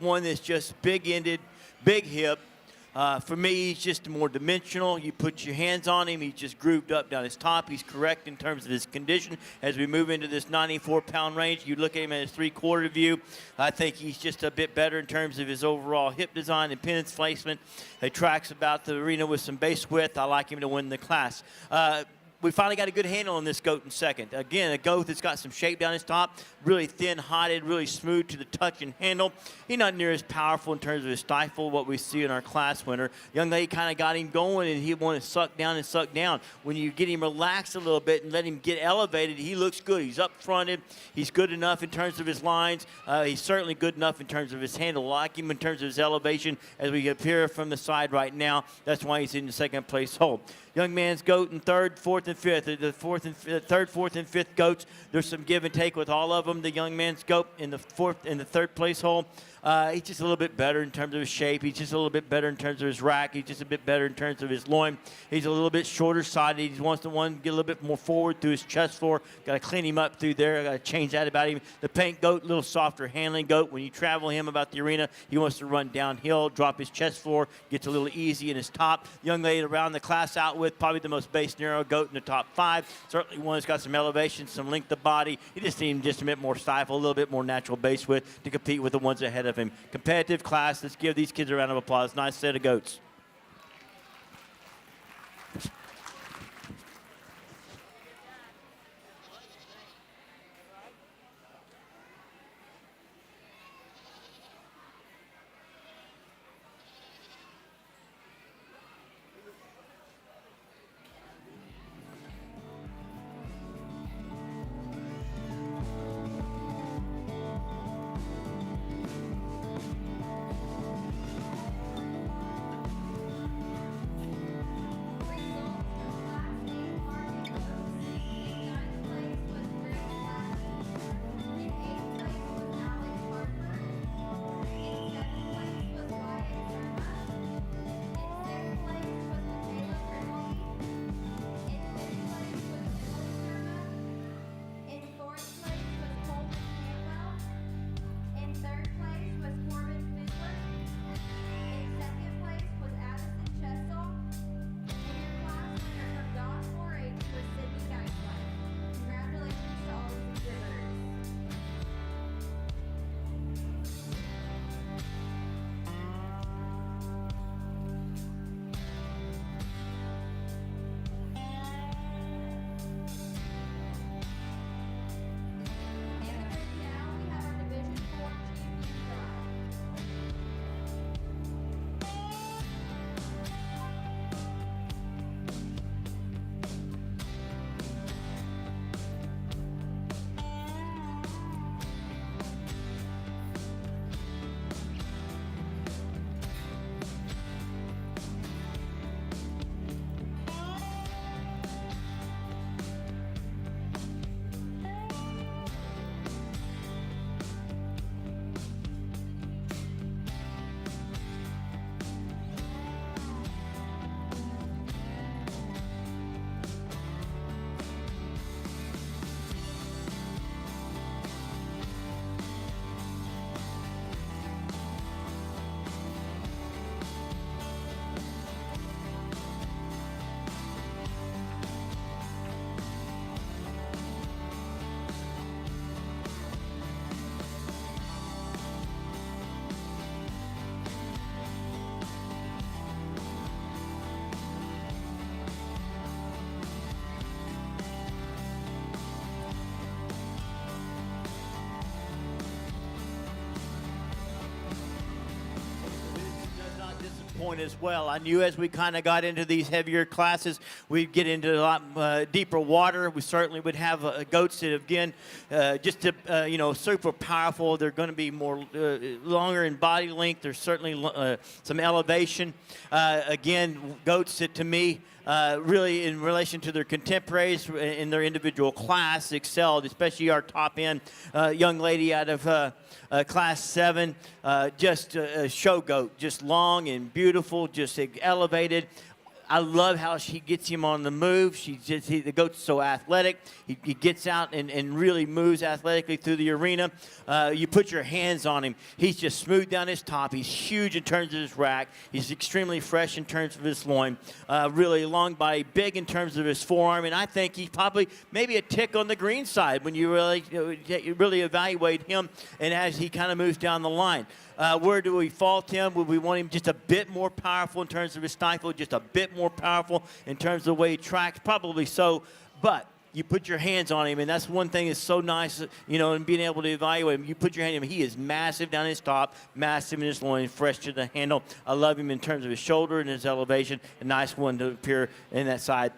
One that's just big-ended, big hip. For me, he's just more dimensional. You put your hands on him, he's just grooved up down his top. He's correct in terms of his condition. As we move into this 94-pound range, you look at him at his three-quarter view. I think he's just a bit better in terms of his overall hip design and pendant placement. He tracks about the arena with some base width. I like him to win the class. We finally got a good handle on this goat in second. Again, a goat that's got some shape down his top, really thin-hided, really smooth to the touch and handle. He's not near as powerful in terms of his stifle, what we see in our class winner. Young lady kind of got him going, and he wanted to suck down and suck down. When you get him relaxed a little bit and let him get elevated, he looks good. He's up-fronted. He's good enough in terms of his lines. He's certainly good enough in terms of his handle. I like him in terms of his elevation as we appear from the side right now. That's why he's in the second place hole. Young man's goat in third, fourth, and fifth. The third, fourth, and fifth goats, there's some give and take with all of them. The young man's goat in the fourth and the third place hole. He's just a little bit better in terms of his shape. He's just a little bit better in terms of his rack. He's just a bit better in terms of his loin. He's a little bit shorter sided. He wants to get a little bit more forward through his chest floor. Got to clean him up through there. Got to change that about him. The paint goat, a little softer handling goat. When you travel him about the arena, he wants to run downhill, drop his chest floor, gets a little easy in his top. Young lady around the class out with probably the most base narrow goat in the top 5. Certainly one that's got some elevation, some length of body. He just needs just a bit more stifle, a little bit more natural base width to compete with the ones ahead of him. Competitive class. Let's give these kids a round of applause. Nice set of goats. Point as well. I knew as we kind of got into these heavier classes, we'd get into a lot deeper water. We certainly would have goats that, again, just super powerful. They're going to be more longer in body length. There's certainly some elevation. Again, goats that, to me, really in relation to their contemporaries in their individual class excelled, especially our top end young lady out of class 7, just a show goat, just long and beautiful, just elevated. I love how she gets him on the move. The goat's so athletic. He gets out and really moves athletically through the arena. You put your hands on him. He's just smooth down his top. He's huge in terms of his rack. He's extremely fresh in terms of his loin. Really long body, big in terms of his forearm. And I think he's probably maybe a tick on the green side when you really evaluate him and as he kind of moves down the line. Where do we fault him? Would we want him just a bit more powerful in terms of his stifle, just a bit more powerful in terms of the way he tracks? Probably so, but you put your hands on him, and that's one thing that's so nice, in being able to evaluate him. You put your hand on him. He is massive down his top, massive in his loin, fresh to the handle. I love him in terms of his shoulder and his elevation. A nice one to appear in that side.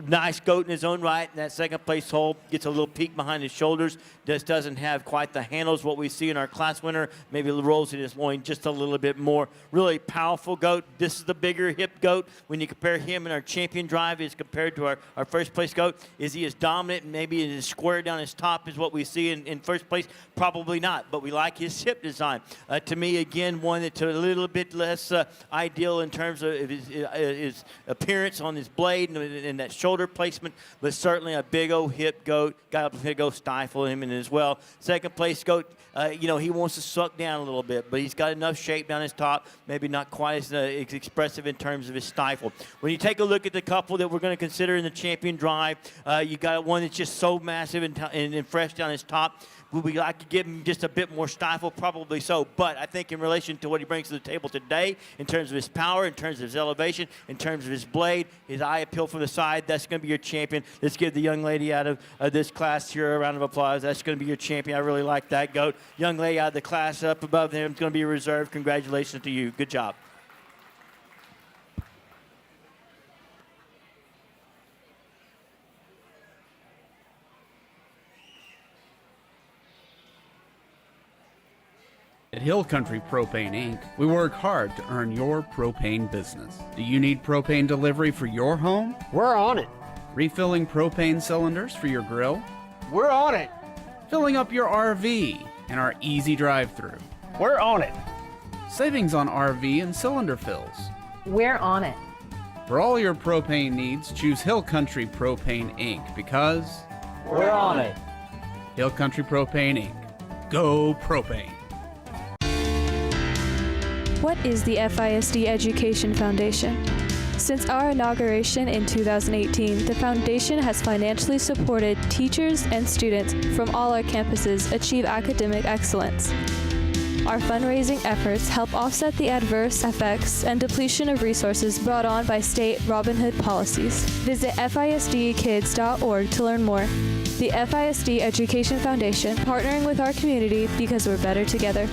Nice goat in his own right. That second place hole gets a little peek behind his shoulders. Just doesn't have quite the handles what we see in our class winner. Maybe rolls in his loin just a little bit more. Really powerful goat. This is the bigger hip goat. When you compare him and our champion drive as compared to our first place goat, is he as dominant? Maybe it is square down his top is what we see in first place. Probably not, but we like his hip design. To me, again, one that's a little bit less ideal in terms of his appearance on his blade and that shoulder placement, but certainly a big old hip goat. Got to go stifle him in as well. Second place goat, he wants to suck down a little bit, but he's got enough shape down his top, maybe not quite as expressive in terms of his stifle. When you take a look at the couple that we're going to consider in the champion drive, you got one that's just so massive and fresh down his top. Would we like to give him just a bit more stifle? Probably so. But I think in relation to what he brings to the table today, in terms of his power, in terms of his elevation, in terms of his blade, his eye appeal from the side, that's going to be your champion. Let's give the young lady out of this class here a round of applause. That's going to be your champion. I really like that goat. Young lady out of the class up above him is going to be reserved. Congratulations to you. Good job. At Hill Country Propane Inc., we work hard to earn your propane business. Do you need propane delivery for your home? We're on it. Refilling propane cylinders for your grill? We're on it. Filling up your RV and our easy drive-through? We're on it. Savings on RV and cylinder fills? We're on it. For all your propane needs, choose Hill Country Propane Inc. because we're on it. Hill Country Propane Inc. Go propane. What is the FISD Education Foundation? Since our inauguration in 2018, the foundation has financially supported teachers and students from all our campuses achieve academic excellence. Our fundraising efforts help offset the adverse effects and depletion of resources brought on by state Robin Hood policies. Visit FISDkids.org to learn more. The FISD Education Foundation, partnering with our community because we're better together.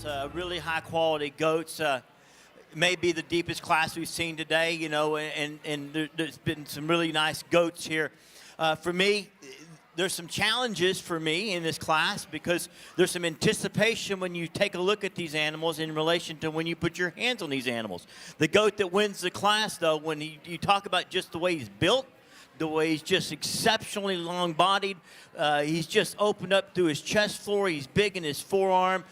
class, really high quality goats. May be the deepest class we've seen today, you know, and there's been some really nice goats here. For me, there's some challenges for me in this class because there's some anticipation when you take a look at these animals in relation to when you put your hands on these animals. The goat that wins the class, though, when you talk about just the way he's built, the way he's just exceptionally long-bodied. He's just opened up through his chest floor. He's big in his forearm.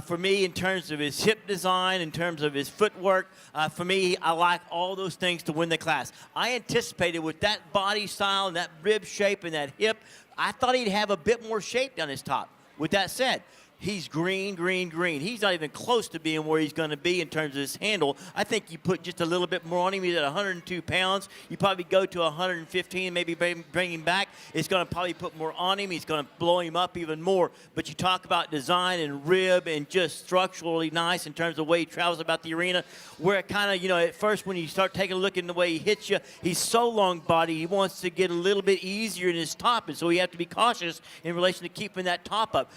For me, in terms of his hip design, in terms of his footwork, for me, I like all those things to win the class. I anticipated with that body style and that rib shape and that hip, I thought he'd have a bit more shape down his top. With that said, he's green, green, green. He's not even close to being where he's going to be in terms of his handle. I think you put just a little bit more on him. He's at 102 pounds. You probably go to 115, maybe bring him back. It's going to probably put more on him. He's going to blow him up even more. But you talk about design and rib and just structurally nice in terms of the way he travels about the arena, where it kind of, you know, at first when you start taking a look at the way he hits you, he's so long body, he wants to get a little bit easier in his top, and so you have to be cautious in relation to keeping that top up.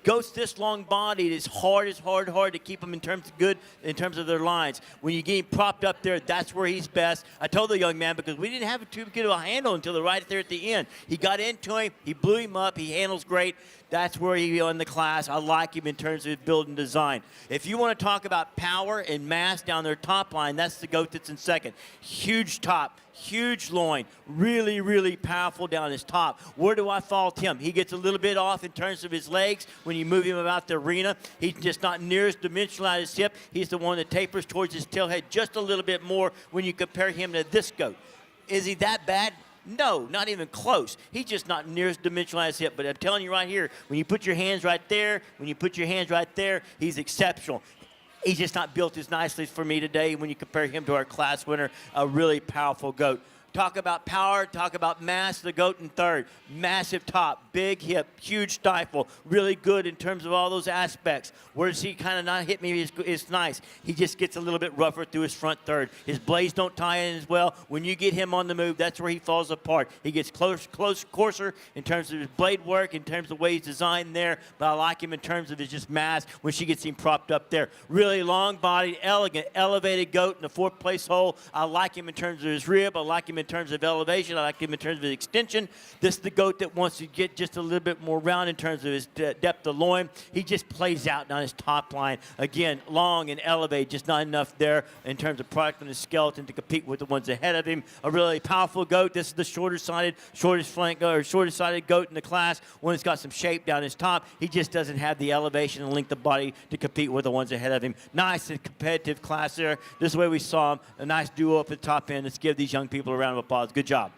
Goats this long-bodied, it's hard to keep them in terms of their lines. When you get him propped up there, that's where he's best. I told the young man, because we didn't have too good of a handle until right there at the end. He got into him, he blew him up, he handles great. That's where he won the class. I like him in terms of his build and design. If you want to talk about power and mass down their top line, that's the goat that's in second. Huge top, huge loin, really, really powerful down his top. Where do I fault him? He gets a little bit off in terms of his legs when you move him about the arena. He's just not near as dimensional at his hip. He's the one that tapers towards his tailhead just a little bit more when you compare him to this goat. Is he that bad? No, not even close. He's just not near as dimensional as hip. But I'm telling you right here, when you put your hands right there, he's exceptional. He's just not built as nicely for me today when you compare him to our class winner, a really powerful goat. Talk about power, talk about mass, the goat in third. Massive top, big hip, huge stifle, really good in terms of all those aspects. Where does he kind of not hit me is nice. He just gets a little bit rougher through his front third. His blades don't tie in as well. When you get him on the move, that's where he falls apart. He gets coarser in terms of his blade work, in terms of the way he's designed there, but I like him in terms of his just mass when she gets him propped up there. Really long-bodied, elegant, elevated goat in the fourth place hole. I like him in terms of his rib. I like him in terms of elevation. I like him in terms of his extension. This is the goat that wants to get just a little bit more round in terms of his depth of loin. He just plays out on his top line. Again, long and elevated, just not enough there in terms of product on his skeleton to compete with the ones ahead of him. A really powerful goat. This is the shortest sided goat in the class. One that's got some shape down his top. He just doesn't have the elevation and length of body to compete with the ones ahead of him. Nice and competitive class there. This is the way we saw him. A nice duo up at the top end. Let's give these young people a round of applause. Good job.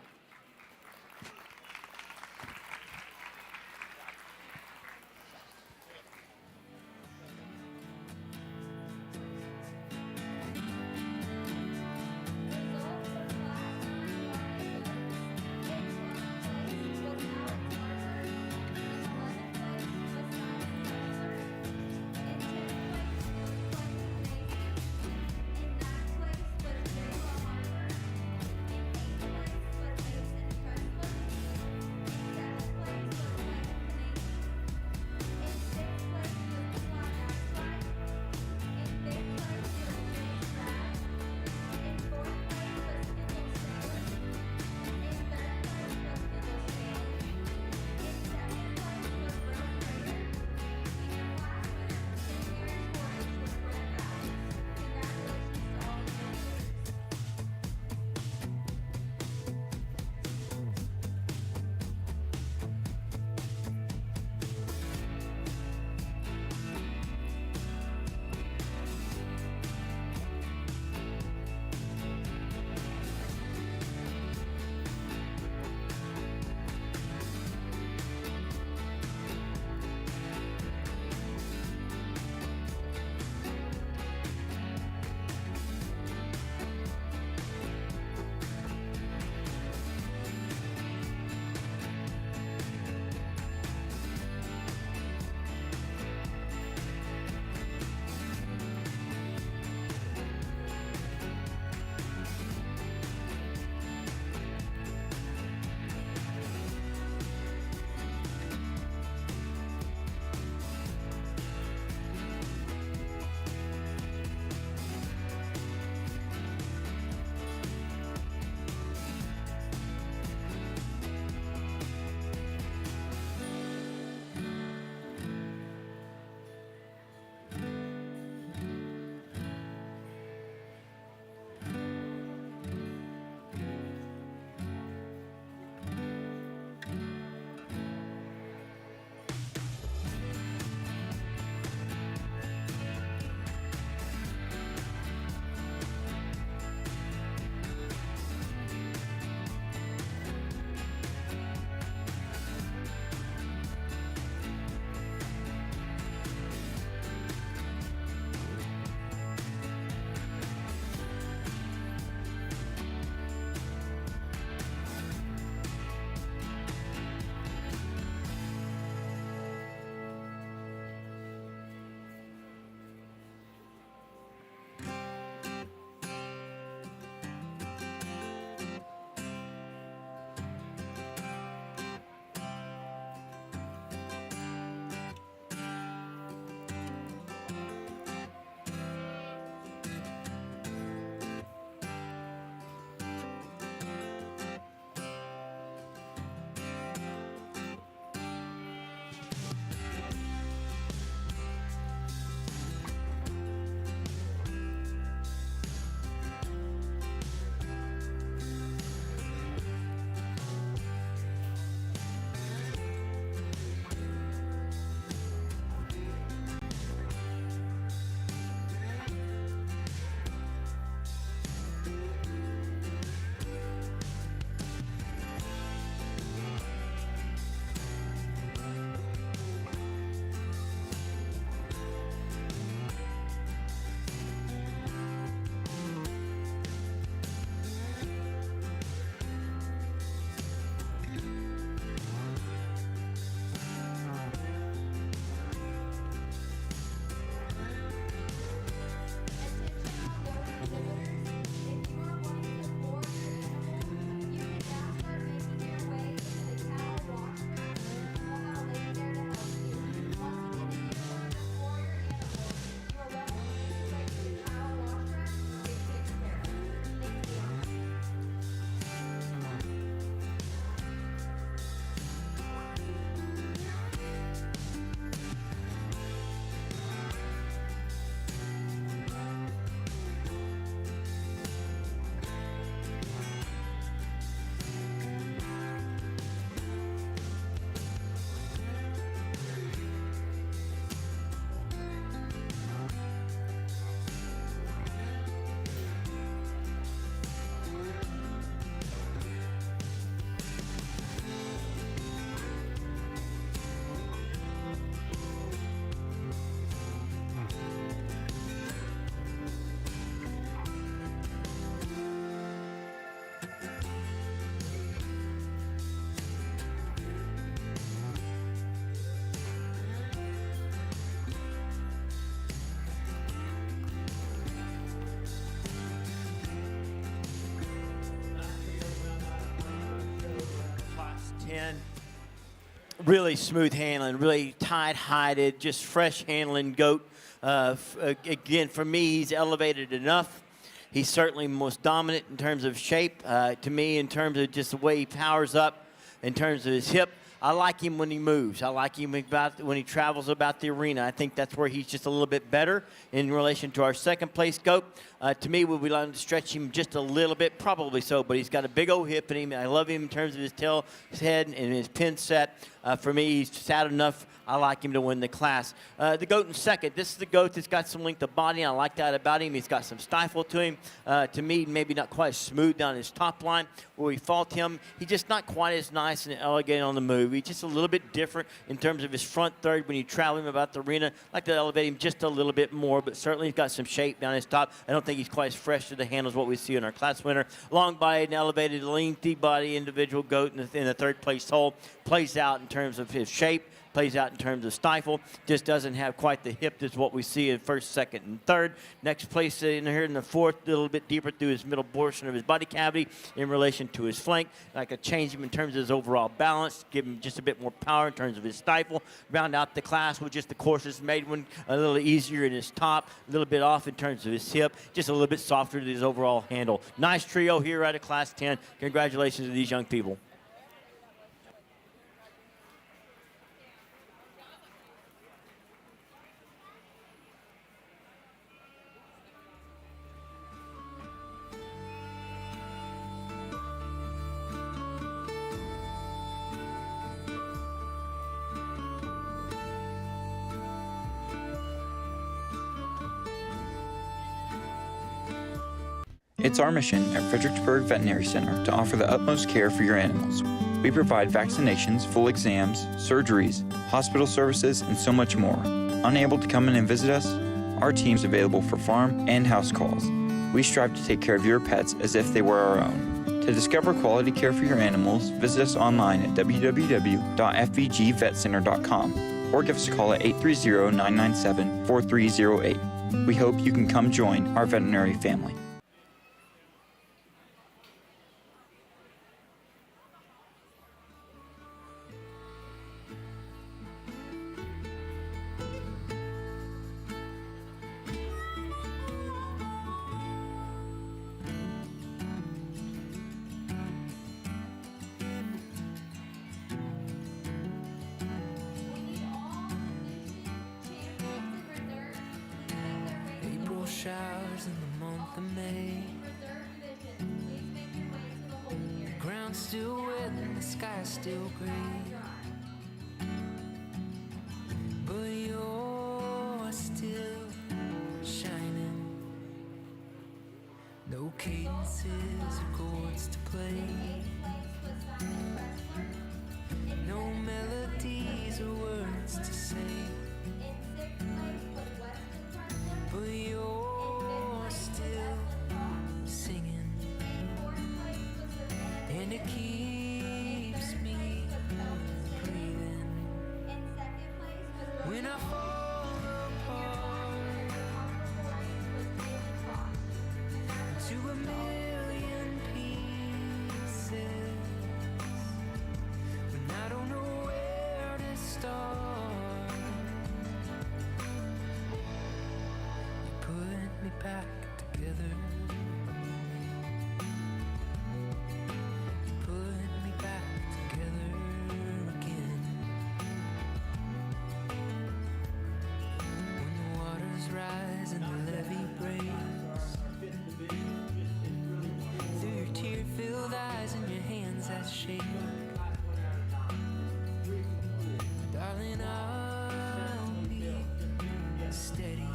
really smooth handling, really tight-hided, just fresh handling goat. Again, for me, he's elevated enough. He's certainly most dominant in terms of shape. To me, in terms of just the way he powers up, in terms of his hip, I like him when he moves. I like him when he travels about the arena. I think that's where he's just a little bit better in relation to our second place goat. To me, would we like to stretch him just a little bit? Probably so, but he's got a big old hip in him. I love him in terms of his tail, his head, and his pin set. For me, he's stout enough. I like him to win the class. The goat in second. This is the goat that's got some length of body. I like that about him. He's got some stifle to him. To me, maybe not quite as smooth down his top line where we fault him. He's just not quite as nice and elegant on the move. He's just a little bit different in terms of his front third when you travel him about the arena. I like to elevate him just a little bit more, but certainly he's got some shape down his top. I don't think he's quite as fresh to the handle as what we see in our class winner. Long-bodied and elevated, lengthy body individual goat in the third place hole. Plays out in terms of his shape. Plays out in terms of stifle, just doesn't have quite the hip as what we see in first, second, and third. Next place in here in the fourth, a little bit deeper through his middle portion of his body cavity in relation to his flank. I could change him in terms of his overall balance, give him just a bit more power in terms of his stifle. Round out the class with just the courses made one a little easier in his top, a little bit off in terms of his hip, just a little bit softer to his overall handle. Nice trio here out of Class 10. Congratulations to these young people. It's our mission at Fredericksburg Veterinary Center to offer the utmost care for your animals. We provide vaccinations, full exams, surgeries, hospital services, and so much more. Unable to come in and visit us? Our team's available for farm and house calls. We strive to take care of your pets as if they were our own. To discover quality care for your animals, visit us online at www.fbgvetcenter.com or give us a call at 830-997-4308. We hope you can come join our veterinary family. Showers in the month of May. The ground's still wet and the sky's still gray, but you're still shining. No cadences or chords to play, no melodies or words to say, but you're still singing, and it keeps me breathing. When I fall apart to a million pieces, when I don't know where to start, you put me back together. You put me back together again. When the waters rise and the levee breaks, through your tear-filled eyes and your hands that shake, darling, I'll be steady.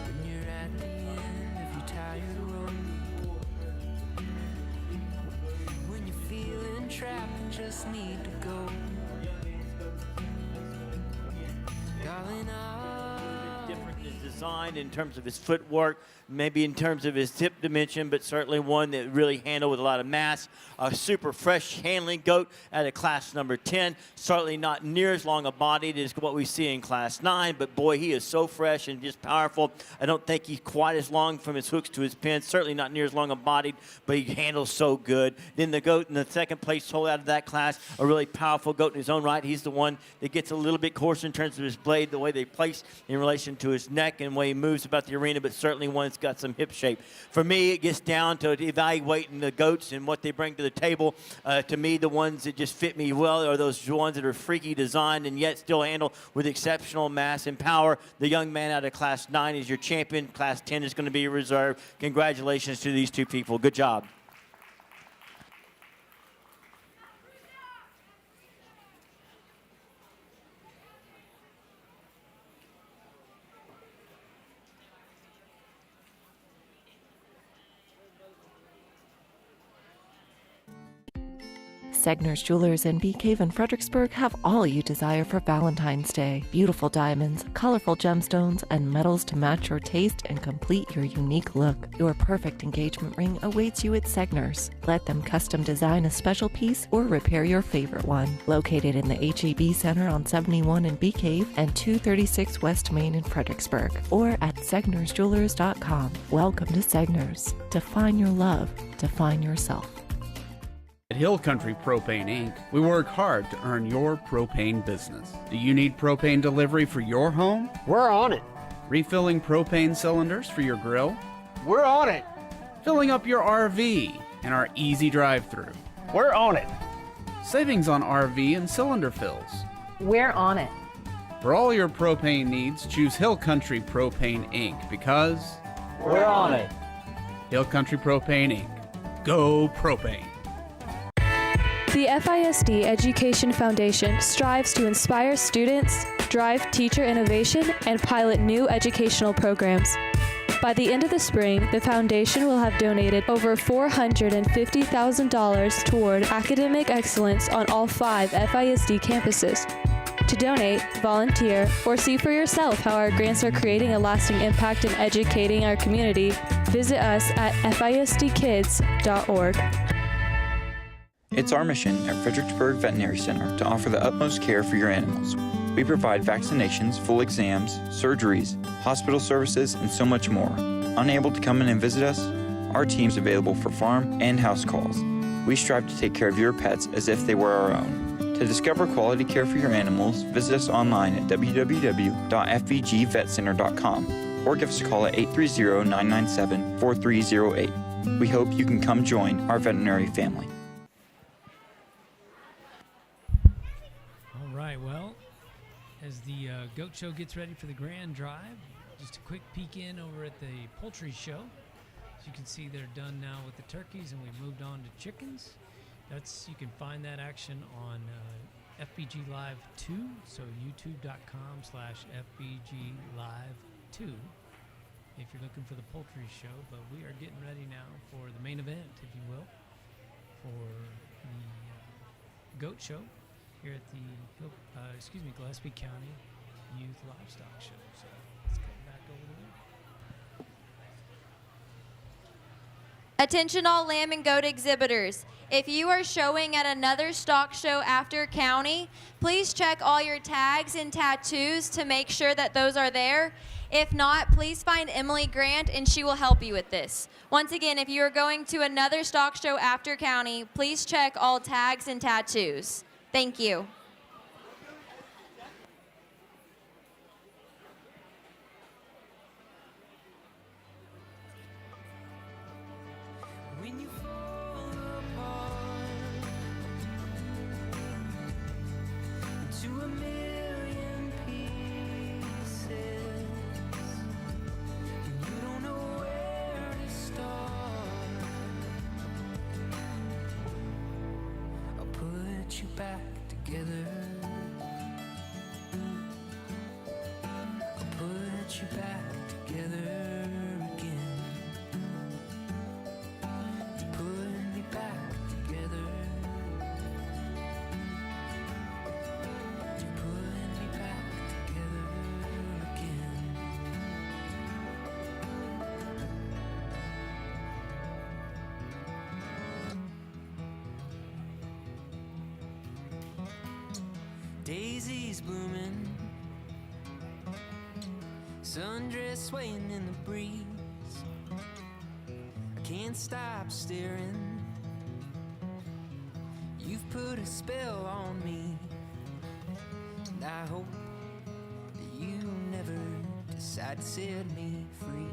When you're at the end of your tired road, when you're feeling trapped and just need to go, darling, I'll Different is the designed in terms of his footwork, maybe in terms of his hip dimension, but certainly one that really handled with a lot of mass. A super fresh handling goat at a class number 10. Certainly not near as long a bodied as what we see in class 9, but boy, he is so fresh and just powerful. I don't think he's quite as long from his hooks to his pins. Certainly not near as long a bodied, but he handles so good. Then the goat in the second place sold out of that class, a really powerful goat in his own right. He's the one that gets a little bit coarser in terms of his blade, the way they place in relation to his neck and the way he moves about the arena, but certainly one that's got some hip shape. For me, it gets down to evaluating the goats and what they bring to the table. To me, the ones that just fit me well are those ones that are freaky designed and yet still handle with exceptional mass and power. The young man out of class 9 is your champion. Class 10 is going to be your reserve. Congratulations to these two people. Good job. Segner's Jewelers in Bee Cave and Fredericksburg have all you desire for Valentine's Day. Beautiful diamonds, colorful gemstones, and metals to match your taste and complete your unique look. Your perfect engagement ring awaits you at Segner's. Let them custom design a special piece or repair your favorite one. Located in the HEB Center on 71 in Bee Cave and 236 West Main in Fredericksburg, or at segnersjewelers.com. Welcome to Segner's. Define your love. Define yourself. At Hill Country Propane Inc., we work hard to earn your propane business. Do you need propane delivery for your home? We're on it. Refilling propane cylinders for your grill? We're on it. Filling up your RV in our easy drive-through? We're on it. Savings on RV and cylinder fills? We're on it. For all your propane needs, choose Hill Country Propane Inc. because We're on it. Hill Country Propane Inc. Go propane. The FISD Education Foundation strives to inspire students, drive teacher innovation, and pilot new educational programs. By the end of the spring, the foundation will have donated over $450,000 toward academic excellence on all 5 FISD campuses. To donate, volunteer, or see for yourself how our grants are creating a lasting impact in educating our community, visit us at FISDkids.org. It's our mission at Fredericksburg Veterinary Center to offer the utmost care for your animals. We provide vaccinations, full exams, surgeries, hospital services, and so much more. Unable to come in and visit us? Our team's available for farm and house calls. We strive to take care of your pets as if they were our own. To discover quality care for your animals, visit us online at www.fbgvetcenter.com or give us a call at 830-997-4308. We hope you can come join our veterinary family. Well, as the goat show gets ready for the grand drive, just a quick peek in over at the poultry show. As you can see, they're done now with the turkeys, and we moved on to chickens. You can find that action on FbgLive 2, so youtube.com/FbgLive 2 if you're looking for the poultry show. But we are getting ready now for the main event, if you will, for the goat show here at the Gillespie County Youth Livestock Show. So let's go back over there. Attention all lamb and goat exhibitors. If you are showing at another stock show after county, please check all your tags and tattoos to make sure that those are there. If not, please find Emily Grant and she will help you with this. Once again, if you are going to another stock show after county, please check all tags and tattoos. Thank you. When you fall apart into a million pieces, and you don't know where to start, I'll put you back together. I'll put you back together again. You put me back together. You put me back together again. daisies blooming, sundress swaying in the breeze. I can't stop staring. You've put a spell on me, and I hope that you never decide to set me free.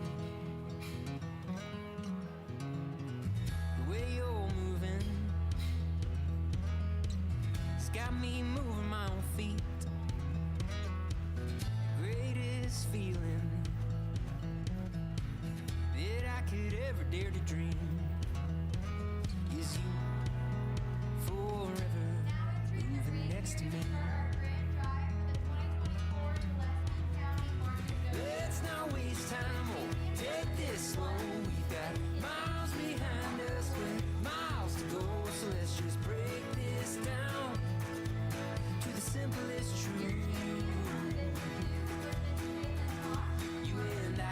The way you're moving, it's got me moving my own feet. Greatest feeling that I could ever dare to dream is you forever moving next to me. Let's not waste time, oh, take this slow. We've got miles behind us, but miles to go. So let's just break this down to the simplest truth. You and I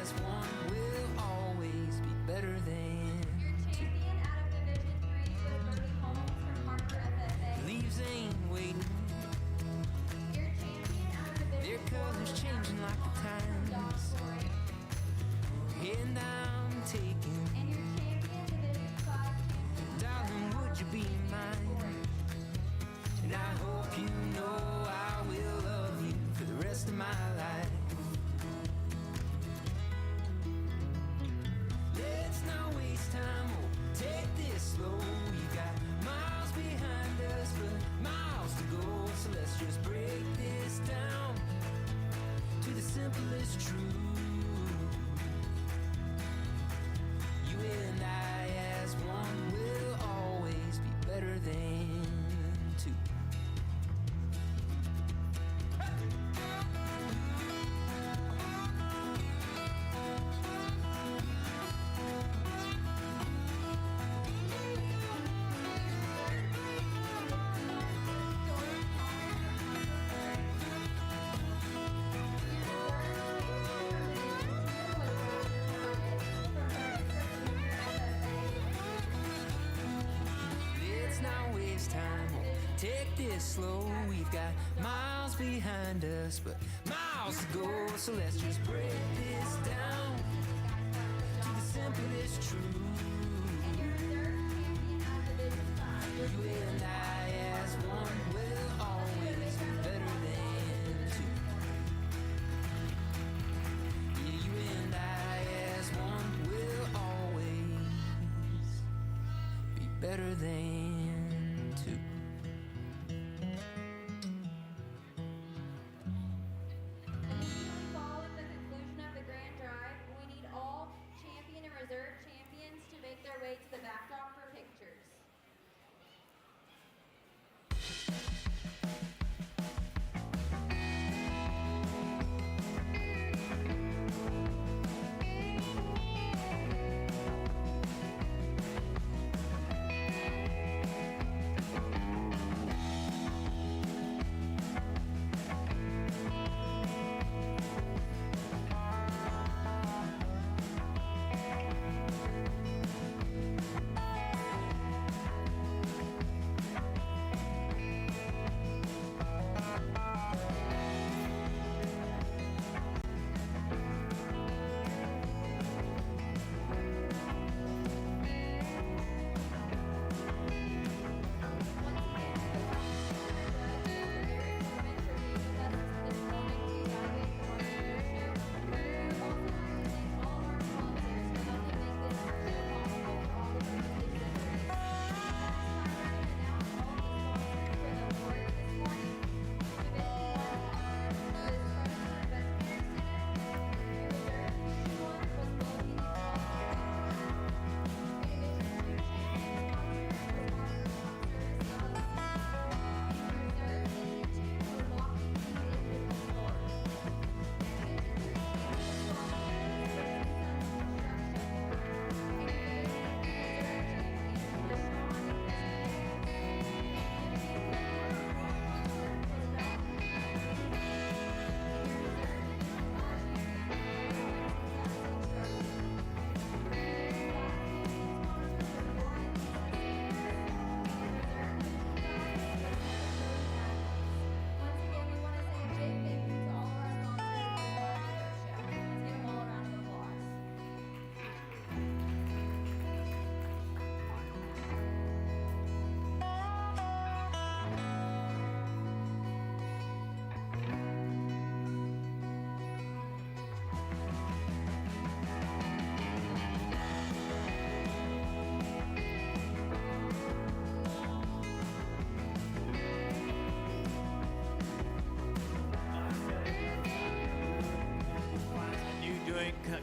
as one will always be better than two. Leaves ain't waiting, their colors changing like the times. And I'm taking, darling, would you be mine? And I hope you know I will love you for the rest of my life. Let's not waste time, oh, take this slow. We've got miles behind us, but miles to go. So let's just break this down to the simplest truth. You and I as one will always be better than two. Let's not waste time, oh, take this slow. We've got miles behind us, but miles to go. So let's just break this down to the simplest truth. You and I as one will always be better than two. Yeah, you and I as one will always be better than two. Immediately following the conclusion of the Grand Drive, we need all champion and reserve champions to make their way to the backdrop for pictures.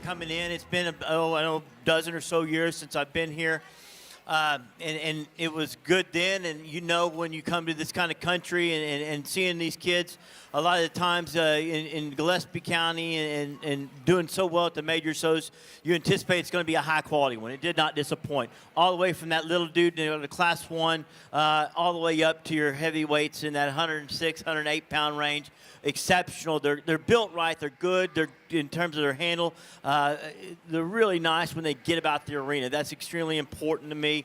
coming in. It's been, I don't know, a dozen or so years since I've been here. And it was good then, and you know when you come to this kind of country and seeing these kids, a lot of the times in Gillespie County and doing so well at the major shows, you anticipate it's going to be a high-quality one. It did not disappoint. All the way from that little dude to the Class 1, all the way up to your heavyweights in that 106, 108-pound range. Exceptional. They're built right. They're good. They're in terms of their handle. They're really nice when they get about the arena. That's extremely important to me.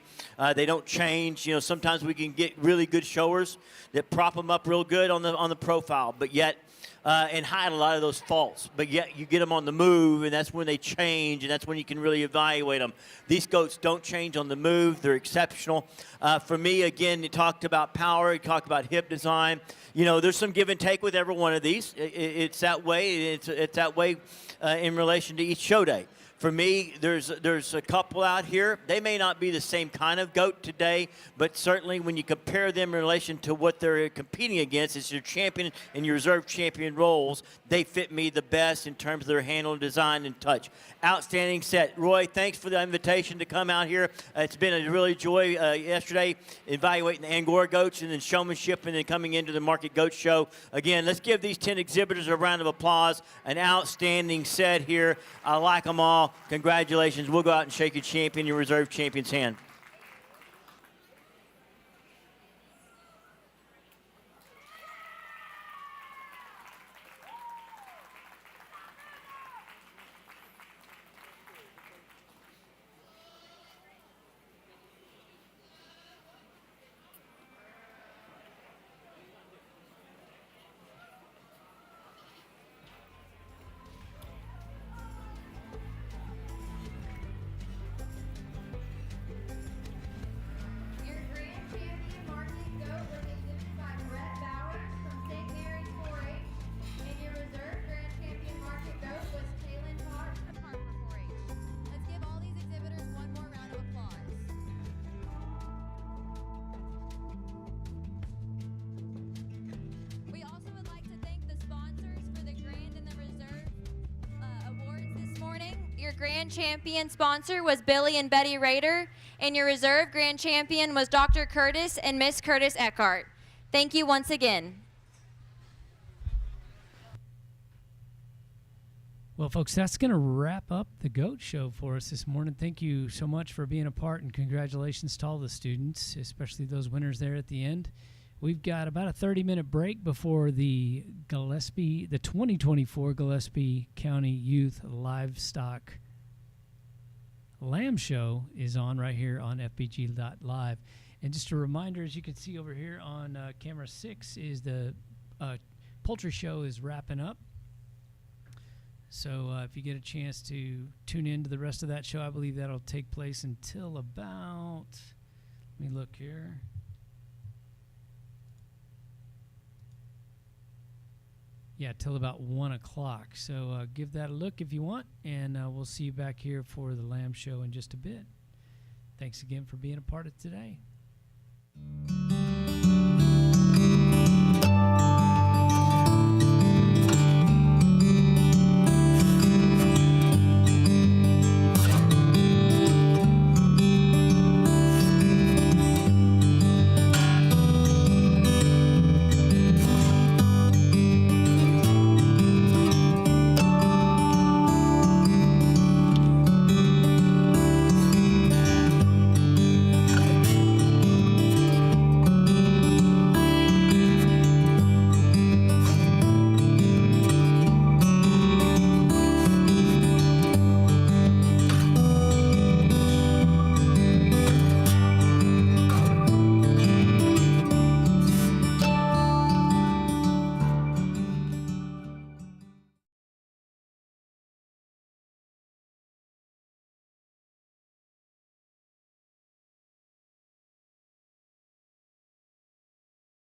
They don't change. You know, sometimes we can get really good showers that prop them up real good on the profile, but yet and hide a lot of those faults. But yet you get them on the move, and that's when they change, and that's when you can really evaluate them. These goats don't change on the move. They're exceptional. For me, again, you talked about power. You talked about hip design. You know, there's some give and take with every one of these. It's that way. It's that way in relation to each show day. For me, there's a couple out here. They may not be the same kind of goat today, but certainly when you compare them in relation to what they're competing against, it's your champion and your reserve champion roles. They fit me the best in terms of their handle, design, and touch. Outstanding set. Roy, thanks for the invitation to come out here. It's been a really joy yesterday evaluating the Angora goats and then showmanship and then coming into the Market Goat Show. Again, let's give these 10 exhibitors a round of applause. An outstanding set here. I like them all. Congratulations. We'll go out and shake your champion, your reserve champion's hand. Your grand champion sponsor was Billy and Betty Rader, and your reserve grand champion was Dr. Curtis and Miss Curtis Eckhart. Thank you once again. Well, folks, that's going to wrap up the GOAT Show for us this morning. Thank you so much for being a part, and congratulations to all the students, especially those winners there at the end. We've got about a 30-minute break before the 2024 Gillespie County Youth Livestock Lamb Show is on right here on Fbg.Live. And just a reminder, as you can see over here on camera 6, is the poultry show is wrapping up. So if you get a chance to tune in to the rest of that show, I believe that'll take place until about, let me look here. Yeah, till about 1 o'clock. So give that a look if you want, and we'll see you back here for the Lamb Show in just a bit. Thanks again for being a part of today.